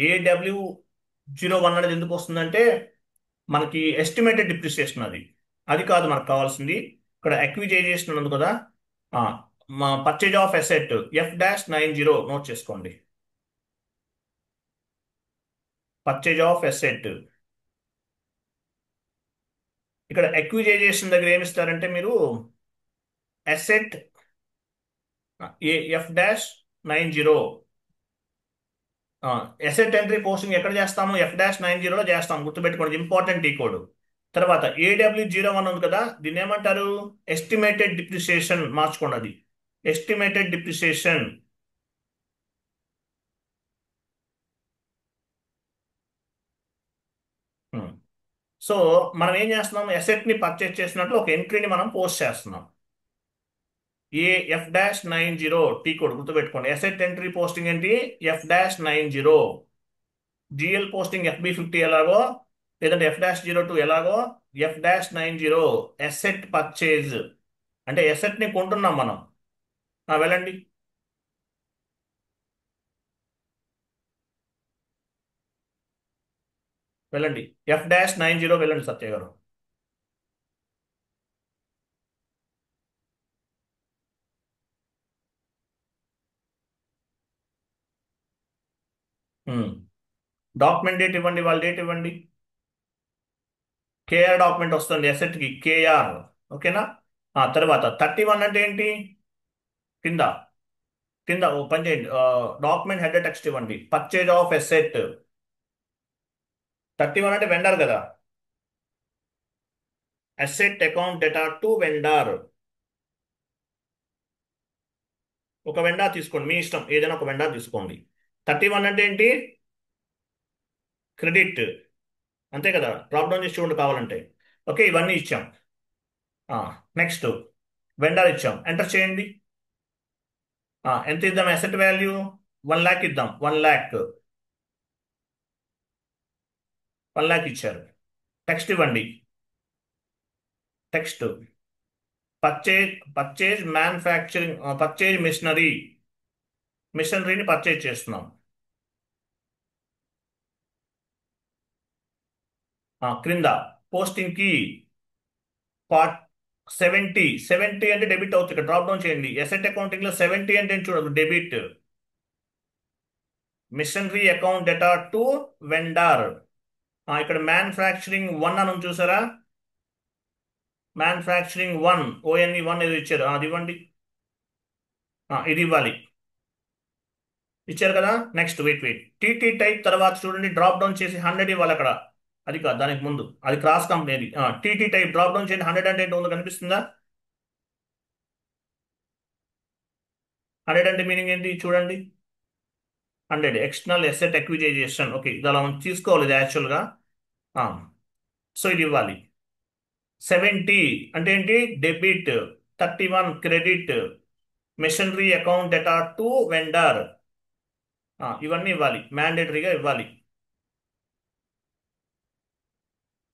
AW01 అనేది ఎందుకు వస్తుందంటే, మనకి ఎస్టిమేటెడ్ డిప్రిసియేషన్ అది. అది కాదు మనకు కావాల్సింది. ఇక్కడ అక్విజైజేషన్ ఉంది కదా, ఆ, మా purchase of asset F-90 note చేసుకోండి. Purchase of asset. ఇక్కడ అక్విజైజేషన్ దగ్గర ఏమి ఇస్తారంటే మీరు asset F-90. Asset entry posting ఎక్కడ చేస్తాము? F-90లో చేస్తాము, గుర్తుపెట్టుకోండి, ఇంపార్టెంట్ ఈ కోడ్. తర్వాత AW01 ఉంది కదా, దీన్ని ఏమంటారు? ఎస్టిమేటెడ్ డిప్రిసియేషన్ మార్చుకోండి, అది ఎస్టిమేటెడ్ డిప్రిసియేషన్. సో మనం ఏం చేస్తున్నాం? అసెట్ ని పర్చేస్ చేసినట్లు ఒక ఎంట్రీని మనం పోస్ట్ చేస్తున్నాం. F-90 టీ కోడ్ గుర్తుపెట్టుకోండి. అసెట్ ఎంట్రీ పోస్టింగ్ ఏంటి? F-90. GL పోస్టింగ్ FB50 ఎలాగో, లేదంటే F-02 ఎలాగో, F-90 అసెట్ పర్చేజ్ అంటే అసెట్ ని కొంటున్నాం మనం. వెళ్ళండి. వెళ్ళండి, F-90 వెళ్ళండి సత్య గారు. డాక్యుమెంట్ డేట్ ఇవ్వండి, వాళ్ళ డేట్ ఇవ్వండి. KR డాక్యుమెంట్ వస్తుంది అసెట్ కి, KR. ఓకేనా? తర్వాత 31 అంటే ఏంటి? కింద కింద ఓ పని చేయండి, డాక్యుమెంట్ హెడర్ టెక్స్ట్ ఇవ్వండి, పర్చేజ్ ఆఫ్ అసెట్. 31 అంటే వెండర్ కదా, asset account data to vendor. ఒక వెండార్ తీసుకోండి, మీ ఇష్టం, ఏదైనా ఒక వెండార్ తీసుకోండి. 31 అంటే ఏంటి? క్రెడిట్, అంతే కదా, డ్రాప్ డౌన్ చేసి చూడండి కావాలంటే. ఓకే, ఇవన్నీ ఇచ్చాం. నెక్స్ట్ వెండార్ ఇచ్చాం, ఎంటర్ చేయండి. ఎంత ఇద్దాం అసెట్ వాల్యూ? 1 lakh ఇద్దాం. 1 lakh ఇచ్చారు. టెక్స్ట్ ఇవ్వండి. టెక్స్ట్ పర్చేజ్ మ్యానుఫ్యాక్చరింగ్, పర్చేజ్ మిషనరీని పర్చేజ్ చేస్తున్నాం. క్రింద పోస్టింగ్ కి పార్ట్ 70 అంటే డెబిట్ అవుతుంది. ఇక్కడ డ్రాప్ డౌన్ చేయండి. ఎసెట్ అకౌంటింగ్ లో 70 అంటే చూడండి debit. Machinery account data to vendor. ఇక్కడ మ్యానుఫ్యాక్చరింగ్ 1 అని ఉంది చూసారా? మ్యానుఫ్యాక్చరింగ్ 1 ONE 1 ఏదో ఇచ్చారు, అది ఇవ్వండి. ఇది ఇవ్వాలి, ఇచ్చారు కదా. నెక్స్ట్ వెయిట్ టీటీ టైప్ తర్వాత చూడండి డ్రాప్ డౌన్ చేసి 100 ఇవ్వాలి అక్కడ. అది కాదు, దానికి ముందు అది cross company. TT type drop down చేయండి. 100 అంటే ఏంటో ఉందో కనిపిస్తుందా? 100 అంటే మీనింగ్ ఏంటి చూడండి. 100 ఎక్స్టర్నల్ ఎసెట్ ఎక్విజైజేషన్. ఓకే, ఇది అలా తీసుకోవాలి ఇది యాక్చువల్గా. సో ఇది ఇవ్వాలి. 70 అంటే ఏంటి? Debit. 31 credit. Machinery account data to vendor. ఇవన్నీ ఇవ్వాలి, మ్యాండేటరీగా ఇవ్వాలి.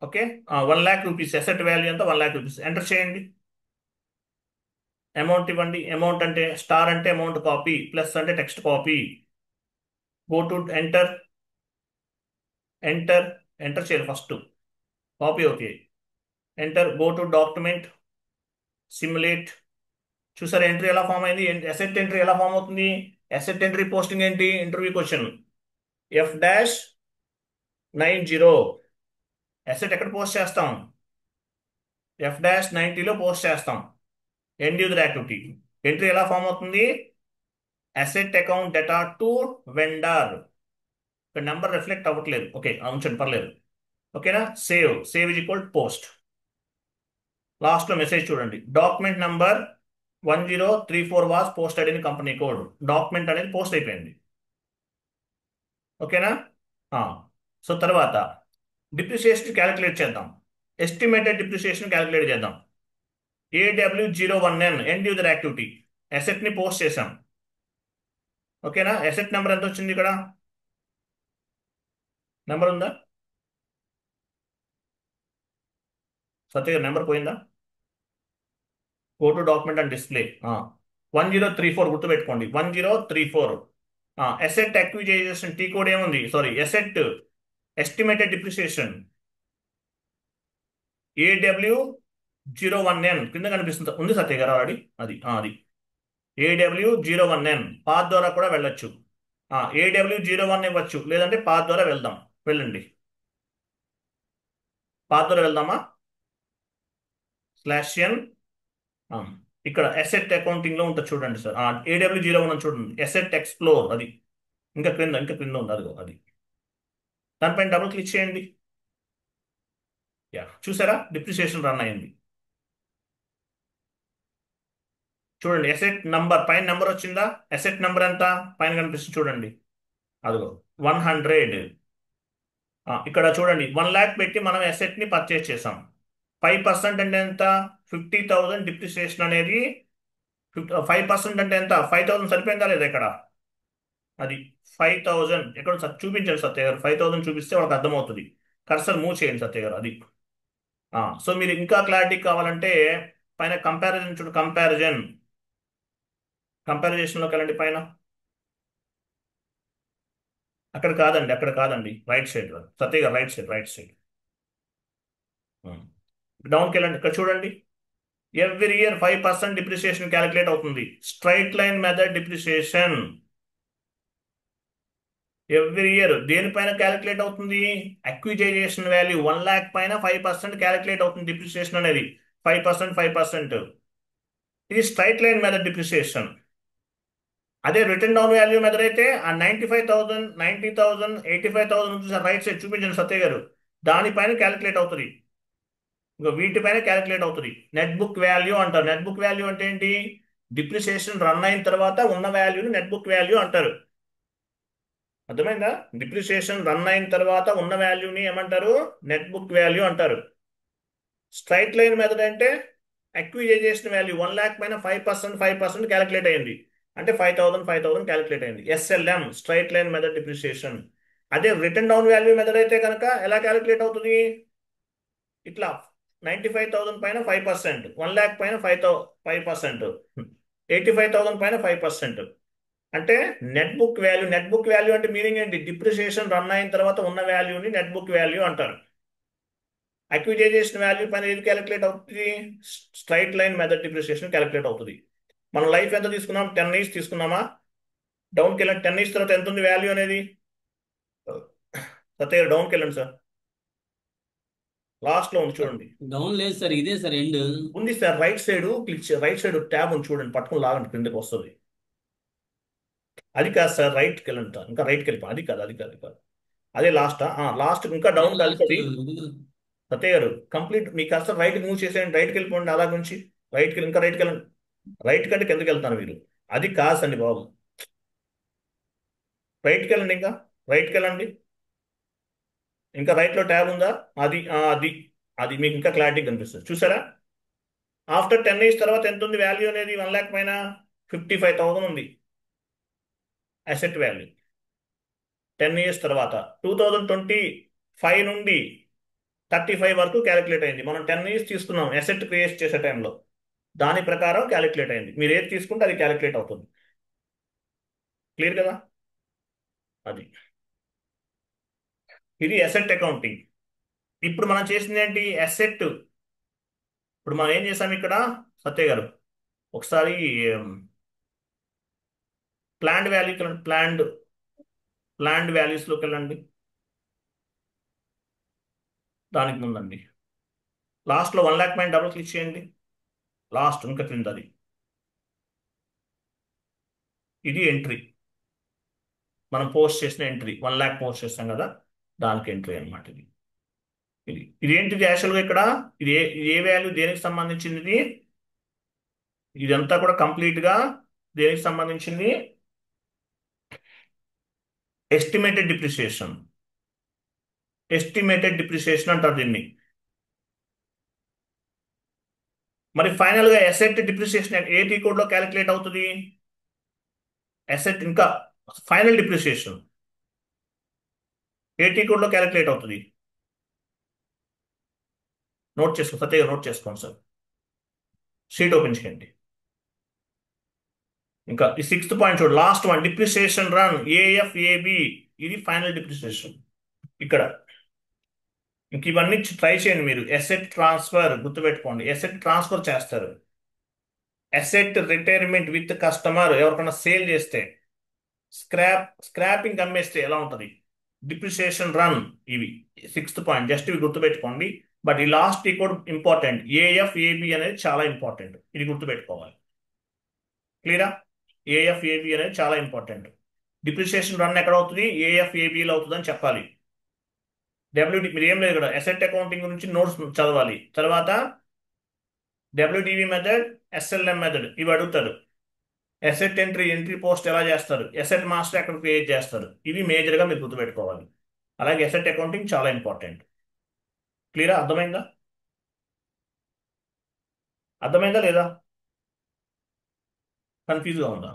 Okay, 1 lakh rupees asset value అంతా 1 lakh రూపీస్. ఎంటర్ చేయండి. అమౌంట్ ఇవ్వండి. అమౌంట్ అంటే స్టార్ అంటే అమౌంట్ కాపీ, ప్లస్ అంటే text copy. Go to enter. Enter enter చేయాలి first. Copy okay. Enter. Go to document. Simulate. చూసారా ఎంట్రీ ఎలా ఫామ్ అయింది? అసెట్ ఎంట్రీ ఎలా ఫామ్ అవుతుంది? అసెట్ ఎంట్రీ పోస్టింగ్ ఏంటి? Interview question F-90. అసెట్ ఎక్కడ పోస్ట్ చేస్తాం? F-90లో పోస్ట్ చేస్తాం. End user activity. ఎంట్రీ ఎలా ఫామ్ అవుతుంది? Asset account data to vendor. ఇక్కడ నెంబర్ రిఫ్లెక్ట్ అవ్వట్లేదు. ఓకే, ఉంచండి పర్లేదు. ఓకేనా? Save is equal post. Last లో మెసేజ్ చూడండి. Document number 1034 was posted in company code. Document అనేది పోస్ట్ అయిపోయింది. ఓకేనా? సో తర్వాత డిప్రిసియేషన్ క్యాలిక్యులేట్ చేద్దాం. ఎస్టిమేటెడ్ డిప్రిసియేషన్ క్యాలిక్యులేట్ చేద్దాం. AW01N end user activity. Asset ని పోస్ట్ చేసాం. ఓకేనా? అసెట్ నెంబర్ ఎంత వచ్చింది ఇక్కడ? నెంబర్ ఉందా సత్య గారు? నెంబర్ పోయిందా? Go to document and display. 1034 గుర్తుపెట్టుకోండి. 1034. అసెట్ అక్విజైజేషన్ టీ కోడ్ ఏముంది? Sorry, asset estimated depreciation AW01N కింద కనిపిస్తుంది, ఉంది సత్య గారు ఆల్రెడీ. అది AW01N పాత్ ద్వారా కూడా వెళ్ళొచ్చు. AW01 ఇవ్వచ్చు, లేదంటే పాత్ ద్వారా వెళ్ళండి. పాత్ ద్వారా వెళ్దామా? /n. ఇక్కడ అసెట్ అకౌంటింగ్ లో ఉంటుంది చూడండి సార్. AW01 చూడండి, అసెట్ ఎక్స్ప్లోర్. అది ఇంకా క్రింద ఉంది, అదిగో అది. దానిపైన డబుల్ క్లిక్ చేయండి. చూసారా? డిప్రిసియేషన్ రన్ అయింది. చూడండి అసెట్ నంబర్ పైన నెంబర్ వచ్చిందా? అసెట్ నెంబర్ ఎంత పైన కనిపిస్తుంది చూడండి, అదిగో 100. ఇక్కడ చూడండి 1 lakh పెట్టి మనం అసెట్ ని పర్చేస్ చేసాం. 5% అంటే ఎంత? 50,000 డిప్రిసియేషన్ అనేది. 5% అంటే ఎంత? 5,000 సరిపోయిందా లేదా ఇక్కడ? అది 5,000 ఎక్కడ చూపించండి సత్య గారు. 5,000 చూపిస్తే వాళ్ళకి అర్థమవుతుంది. కర్సర్ మూవ్ చేయండి సత్య గారు. అది సో మీరు ఇంకా క్లారిటీ కావాలంటే పైన కంపారిజన్ చూడు. కంపారిజన్లోకి వెళ్ళండి పైన. అక్కడ కాదండి, రైట్ సైడ్ సత్య గారు, రైట్ సైడ్ డౌన్కి వెళ్ళండి. ఇక్కడ చూడండి, ఎవ్రీ ఇయర్ 5% డిప్రిసియేషన్ క్యాలిక్యులేట్ అవుతుంది. Straight line method depreciation every year దేనిపైన క్యాలిక్యులేట్ అవుతుంది? అక్విజైజేషన్ వాల్యూ 1 lakh పైన 5% క్యాలిక్యులేట్ అవుతుంది డిప్రిసియేషన్ అనేది. 5%. ఇది స్ట్రైట్ లైన్ మెథడ్ డిప్రిసియేషన్. అదే రిటర్న్ డౌన్ వాల్యూ మెథడ్ అయితే ఆ 95,000, 90,000, 85,000 చూసారు రైట్ సైడ్, చూపించండి సత్య గారు. దానిపైన క్యాలిక్యులేట్ అవుతుంది. ఇంకా వీటిపైన క్యాలిక్యులేట్ అవుతుంది. నెట్ బుక్ వాల్యూ అంటారు. నెట్ బుక్ వాల్యూ అంటే ఏంటి? డిప్రిసియేషన్ రన్ అయిన తర్వాత ఉన్న వాల్యూని నెట్ బుక్ వాల్యూ అంటారు. అర్థమైందా? డిప్రిసియేషన్ రన్ అయిన తర్వాత ఉన్న వాల్యూని ఏమంటారు? నెట్ బుక్ వాల్యూ అంటారు. స్ట్రైట్ లైన్ మెథడ్ అంటే అక్విజైజేషన్ వాల్యూ 1,00,000 పైన 5% క్యాలిక్యులేట్ అయింది అంటే 5,000 క్యాలిక్యులేట్ అయింది. SLM straight line method depreciation. అదే రిటర్న్ డౌన్ వాల్యూ మెథడ్ అయితే కనుక ఎలా క్యాలిక్యులేట్ అవుతుంది? ఇట్లా 95,000 పైన 5%, 1,00,000 పైన 5% 85,000 పైన 5%. అంటే నెట్ బుక్ వాల్యూ అంటే మీనింగ్ ఏంటి? డిప్రిసియేషన్ రన్ అయిన తర్వాత ఉన్న వాల్యూని నెట్ బుక్ వాల్యూ అంటారు. అక్విజైజేషన్ వాల్యూ పైన ఏది క్యాలిక్యులేట్ అవుతుంది? Straight line method depreciation calculate అవుతుంది. మనం లైఫ్ ఎంత తీసుకున్నాం? 10 ఇయర్స్ తీసుకున్నామా? డౌన్కి వెళ్ళండి. 10 ఇయర్స్ తర్వాత ఎంత ఉంది వాల్యూ అనేది? సత్య డౌన్కి వెళ్ళండి సార్. లాస్ట్ లో ఉంది చూడండి. డౌన్ లేదు సార్, ఇదే సార్ ఎండ్. ఉంది sir, right side click right side tab ఉంది చూడండి, పట్టుకుని లాగండి కిందకి వస్తుంది. అది కాదు సార్, రైట్కి వెళ్ళండి సార్. ఇంకా రైట్కి వెళ్ళిపో. అది కాదు. అదే లాస్ట్. లాస్ట్ ఇంకా డౌన్ లాస్ట్ వెళ్తుంది. సత్య గారు కంప్లీట్ మీ కర్సర్ రైట్ మూవ్ చేసేయండి. రైట్కి వెళ్ళిపోండి అలా నుంచి. రైట్కి ఇంకా రైట్కి వెళ్ళండి. రైట్ కంటే కిందకి వెళ్తాను మీరు. అది కాదండి బాబు. రైట్కి వెళ్ళండి. ఇంకా రైట్కి వెళ్ళండి. ఇంకా రైట్ లో ట్యాబ్ ఉందా? అది అది మీకు ఇంకా క్లారిటీ కనిపిస్తుంది చూసారా? ఆఫ్టర్ 10 ఇయర్స్ తర్వాత ఎంత ఉంది వాల్యూ అనేది? 1,00,000 పైన 55,000 ఉంది అసెట్ వాల్యూ 10 ఇయర్స్ తర్వాత. 2025 నుండి 35 వరకు క్యాలిక్యులేట్ అయింది. మనం 10 ఇయర్స్ తీసుకున్నాం అసెట్ క్రియేట్ చేసే టైంలో. దాని ప్రకారం క్యాలిక్యులేట్ అయింది. మీరు ఏది తీసుకుంటే అది క్యాలిక్యులేట్ అవుతుంది. క్లియర్ కదా? అది ఇది అసెట్ అకౌంటింగ్. ఇప్పుడు మనం చేసింది ఏంటి? అసెట్. ఇప్పుడు మనం ఏం చేసాం ఇక్కడ సత్య గారు? ఒకసారి ప్లాండ్ వాల్యూ ప్లాండ్ వాల్యూస్లోకి వెళ్ళండి. దానికి ముందండి లాస్ట్లో 1,00,000 పైన డబుల్ క్లిక్ చేయండి. లాస్ట్ ఇంకా క్రింద అది. ఇది ఎంట్రీ. మనం పోస్ట్ చేసిన ఎంట్రీ 1,00,000 పోస్ట్ చేస్తాం కదా, దానికి ఎంట్రీ అనమాట ఇది. ఇదేంటిది యాక్చువల్గా ఇక్కడ? ఇది ఏ వాల్యూ దేనికి సంబంధించింది ఇది? ఇదంతా కూడా కంప్లీట్ గా దేనికి సంబంధించింది? Estimated depreciation. ఎస్టిమేటెడ్ డిప్రిసియేషన్ అంటారు దీన్ని. మరి ఫైనల్ గా అసెట్ డిప్రిసియేషన్ ఏటీ కోడ్ లో క్యాలిక్యులేట్ అవుతుంది. అసెట్ ఇంకా ఫైనల్ డిప్రిసియేషన్ ఏటీ కోడ్ లో క్యాలిక్యులేట్ అవుతుంది. నోట్ చేసుకో సత్య, నోట్ చేసుకోండి సార్. షీట్ ఓపెన్ చేయండి. ఇంకా ఈ 6th పాయింట్ చూడు, లాస్ట్ వన్ డిప్రిసియేషన్ రన్ ఏఎఫ్ఏబి. ఇది ఫైనల్ డిప్రిసియేషన్ ఇక్కడ. ఇంక ఇవన్నీ ట్రై చేయండి మీరు. ఎసెట్ ట్రాన్స్ఫర్ గుర్తుపెట్టుకోండి, ఎసెట్ ట్రాన్స్ఫర్ చేస్తారు. ఎసెట్ రిటైర్మెంట్ విత్ కస్టమర్, ఎవరికైనా సేల్ చేస్తే. స్క్రాపింగ్ అమ్మేస్తే ఎలా ఉంటుంది? Depreciation run. ఇవి 6th పాయింట్, జస్ట్ ఇవి గుర్తుపెట్టుకోండి. బట్ ఈ లాస్ట్ ఈ కూడా ఇంపార్టెంట్. ఏఎఫ్ఏబి అనేది చాలా ఇంపార్టెంట్, ఇది గుర్తుపెట్టుకోవాలి. క్లియరా? ఏఎఫ్ఏబి అనేది చాలా ఇంపార్టెంట్. డిప్రిసియేషన్ రన్ ఎక్కడ అవుతుంది? ఏఎఫ్ఏబిలో అవుతుంది అని చెప్పాలి. మీరు ఏం లేదు ఇక్కడ, అసెట్ అకౌంటింగ్ గురించి నోట్స్ చదవాలి. తర్వాత డబ్ల్యూడివి మెథడ్, ఎస్ఎల్ఎం మెథడ్ ఇవి అడుగుతారు. అసెట్ ఎంట్రీ పోస్ట్ ఎలా చేస్తారు, అసెట్ మాస్టర్ ఎక్కడ క్రియేట్ చేస్తారు, ఇవి మేజర్గా మీరు గుర్తుపెట్టుకోవాలి. అలాగే అసెట్ అకౌంటింగ్ చాలా ఇంపార్టెంట్. క్లియరా? అర్థమైందా లేదా? కన్ఫ్యూజ్గా ఉందా?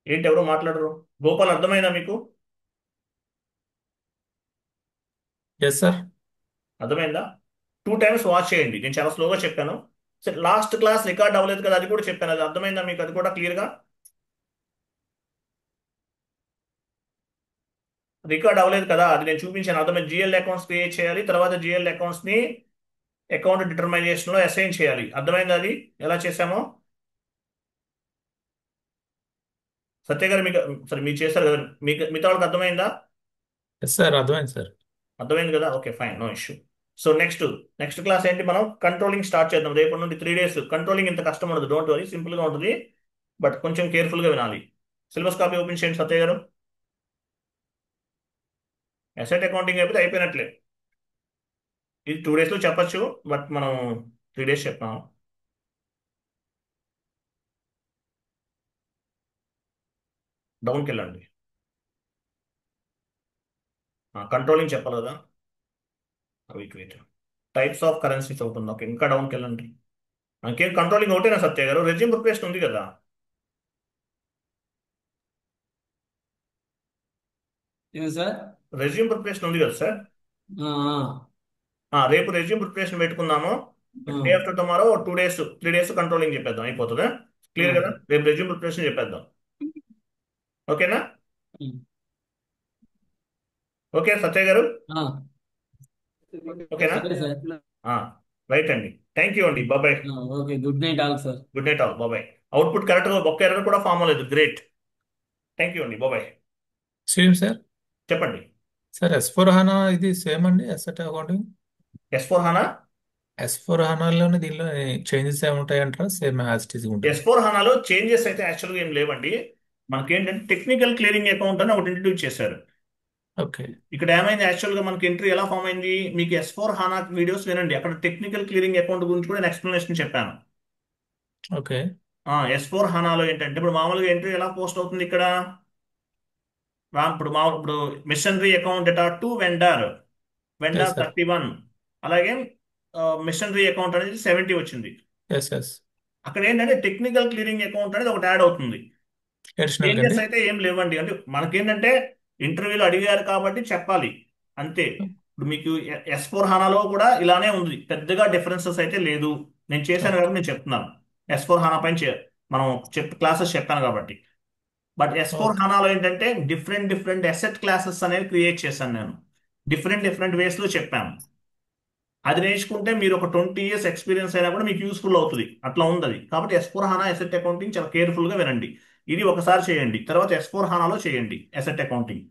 ఏంటి ఎవరు మాట్లాడరు? గోపాల్ అర్థమైందా మీకు? Yes sir. అర్థమైందా? 2 టైమ్స్ వాచ్ చేయండి. నేను చాలా స్లోగా చెప్పాను. సరే, లాస్ట్ క్లాస్ రికార్డ్ అవ్వలేదు కదా, అది కూడా చెప్పాను. అది అర్థమైందా మీకు? అది కూడా క్లియర్గా రికార్డ్ అవ్వలేదు కదా, అది నేను చూపించాను. అర్థమైంది. జిఎల్ అకౌంట్స్ క్రియేట్ చేయాలి, తర్వాత జిఎల్ అకౌంట్స్ ని అకౌంట్ డిటర్మైజేషన్ లో అసైన్ చేయాలి. అర్థమైందా అది ఎలా చేసామో? సత్య గారు మీకు సరే మీరు చేశారు కదా, మీకు మిగతా వాళ్ళకి అర్థమైందా? ఎస్ సార్, అర్థమైంది సార్. అర్థమైంది కదా? Okay fine, no issue. So next class ఏంటి? మనం కంట్రోలింగ్ స్టార్ట్ చేద్దాం. రేపటి నుండి 3 days కంట్రోలింగ్. ఇంత కష్టం ఉండదు, డోంట్ వరీ, సింపుల్ గా ఉంటుంది. బట్ కొంచెం కేర్ఫుల్ గా వినాలి. సిలబస్ కాపీ ఓపెన్ చేయండి సత్య గారు. అసెట్ అకౌంటింగ్ అయిపోతే అయిపోయినట్లే. ఇది 2 days లో చెప్పచ్చు, బట్ మనం 3 days చెప్పాము. డౌన్కి వెళ్ళండి. కంట్రోలింగ్ చెప్పాలి కదా. వెయిట్ టైప్స్ ఆఫ్ కరెన్సీస్ అవుతుంది. ఓకే, ఇంకా డౌన్కి వెళ్ళండి. ఇంకేం కంట్రోలింగ్ ఒకటేనా సత్య గారు? రెజ్యూమ్ ప్రిపరేషన్ ఉంది కదా. ఏం సార్? రెజ్యూమ్ ప్రిపరేషన్ ఉంది కదా సార్. ఆ, రేపు రెజ్యూమ్ ప్రిపరేషన్ పెట్టుకుందాము. ఆ, day after tomorrow 2 days 3 days controlling చెప్పేద్దాం, అయిపోతుందా? ఆ, క్లియర్ కదా. రేపు రెజ్యూమ్ ప్రిపరేషన్ చెప్పేద్దాం. ఓకేనా? ఓకే సత్య గారు, ఆ. ఓకేనా? సరే సార్. రైట్ అండి. థ్యాంక్ యూ అండి. బాబాయ్. Okay, good night all sir. Good night all. బాబాయ్. అవుట్పుట్ కరెక్ట్గా ఒక్క ఎర్రర్ కూడా ఫామ్ అవ్వలేదు. గ్రేట్. థ్యాంక్ యూ అండి. బాబాయ్. Same sir. చెప్పండి. సార్ S/4HANA ఇది సేమ్ అండి అసెట్ అకౌంటింగ్. S/4HANA. S/4HANAలోనే దీనిలో చేంజెస్ ఏముంటాయి అంటారా? సేమ్ యాజ్ ఇట్ ఈజ్ ఉంటుంది. S/4HANAలో చేంజెస్ అయితే యాక్చువల్గా ఏం లేవండి. మనకేంటంటే టెక్నికల్ క్లియరింగ్ అకౌంట్ అని ఒకటి ఇంట్రడ్యూస్ చేశారు. ఓకే. ఇక్కడ ఏమైంది, యాక్చువల్గా మనకి ఎంట్రీ ఎలా ఫామ్ అయింది, మీకు S/4HANA వీడియోస్ వినండి. అక్కడ టెక్నికల్ క్లియరింగ్ అకౌంట్ గురించి కూడా నేను ఎక్స్ప్లెనేషన్ చెప్పాను. ఓకే. S/4HANAలో ఏంటంటే ఇప్పుడు మామూలుగా ఎంట్రీ ఎలా పోస్ట్ అవుతుంది ఇక్కడ. ఇప్పుడు machinery account data to vendor yes sir. 31, అలాగే మిషనరీ అకౌంట్ అనేది 70 వచ్చింది. ఎస్. అక్కడ ఏంటంటే టెక్నికల్ క్లియరింగ్ అకౌంట్ అనేది ఒకటి యాడ్ అవుతుంది. అడిషనల్ చేంజెస్ అండి. అయితే ఏం లేవండి. అంటే మనకేంటంటే ఇంటర్వ్యూలో అడిగారు కాబట్టి చెప్పాలి అంతే. ఇప్పుడు మీకు S/4HANAలో కూడా ఇలానే ఉంది, పెద్దగా డిఫరెన్సెస్ అయితే లేదు. నేను చేశాను కాబట్టి నేను చెప్తున్నాను. S/4HANA పైన మనం క్లాసెస్ చెప్పాను కాబట్టి. But okay. S/4HANAలో ఏంటంటే డిఫరెంట్ డిఫరెంట్ అసెట్ క్లాసెస్ అనేవి క్రియేట్ చేశాను నేను. డిఫరెంట్ డిఫరెంట్ వేస్లో చెప్పాను. అది నేర్చుకుంటే మీరు ఒక 20 years ఎక్స్పీరియన్స్ అయినా కూడా మీకు యూస్ఫుల్ అవుతుంది. అట్లా ఉంది అది. కాబట్టి S/4HANA అసెట్ అకౌంటింగ్ చాలా కేర్ఫుల్గా వినండి. ఇది ఒకసారి చేయండి, తర్వాత S/4HANAలో చేయండి asset accounting.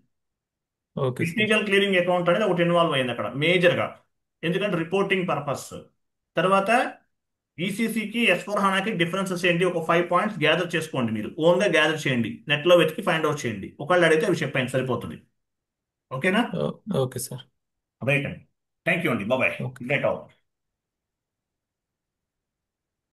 Okay sir. Technical clearing account అనేది ఒకటి ఇన్వాల్వ్ అయింది అక్కడ మేజర్గా, ఎందుకంటే రిపోర్టింగ్ పర్పస్. తర్వాత ఈసీసీకి S/4HANAకి డిఫరెన్సెస్ ఏంటి, ఒక 5 points గ్యాదర్ చేసుకోండి. మీరు ఓన్గా గ్యాదర్ చేయండి, నెట్లో వెతికి ఫైండ్ అవుట్ చేయండి. ఒకళ్ళు అడిగితే అవి చెప్పండి, సరిపోతుంది. ఓకేనా? Okay sir. రైట్ అండి. థ్యాంక్ యూ అండి. బాబాయ్. ఓకే. Great out.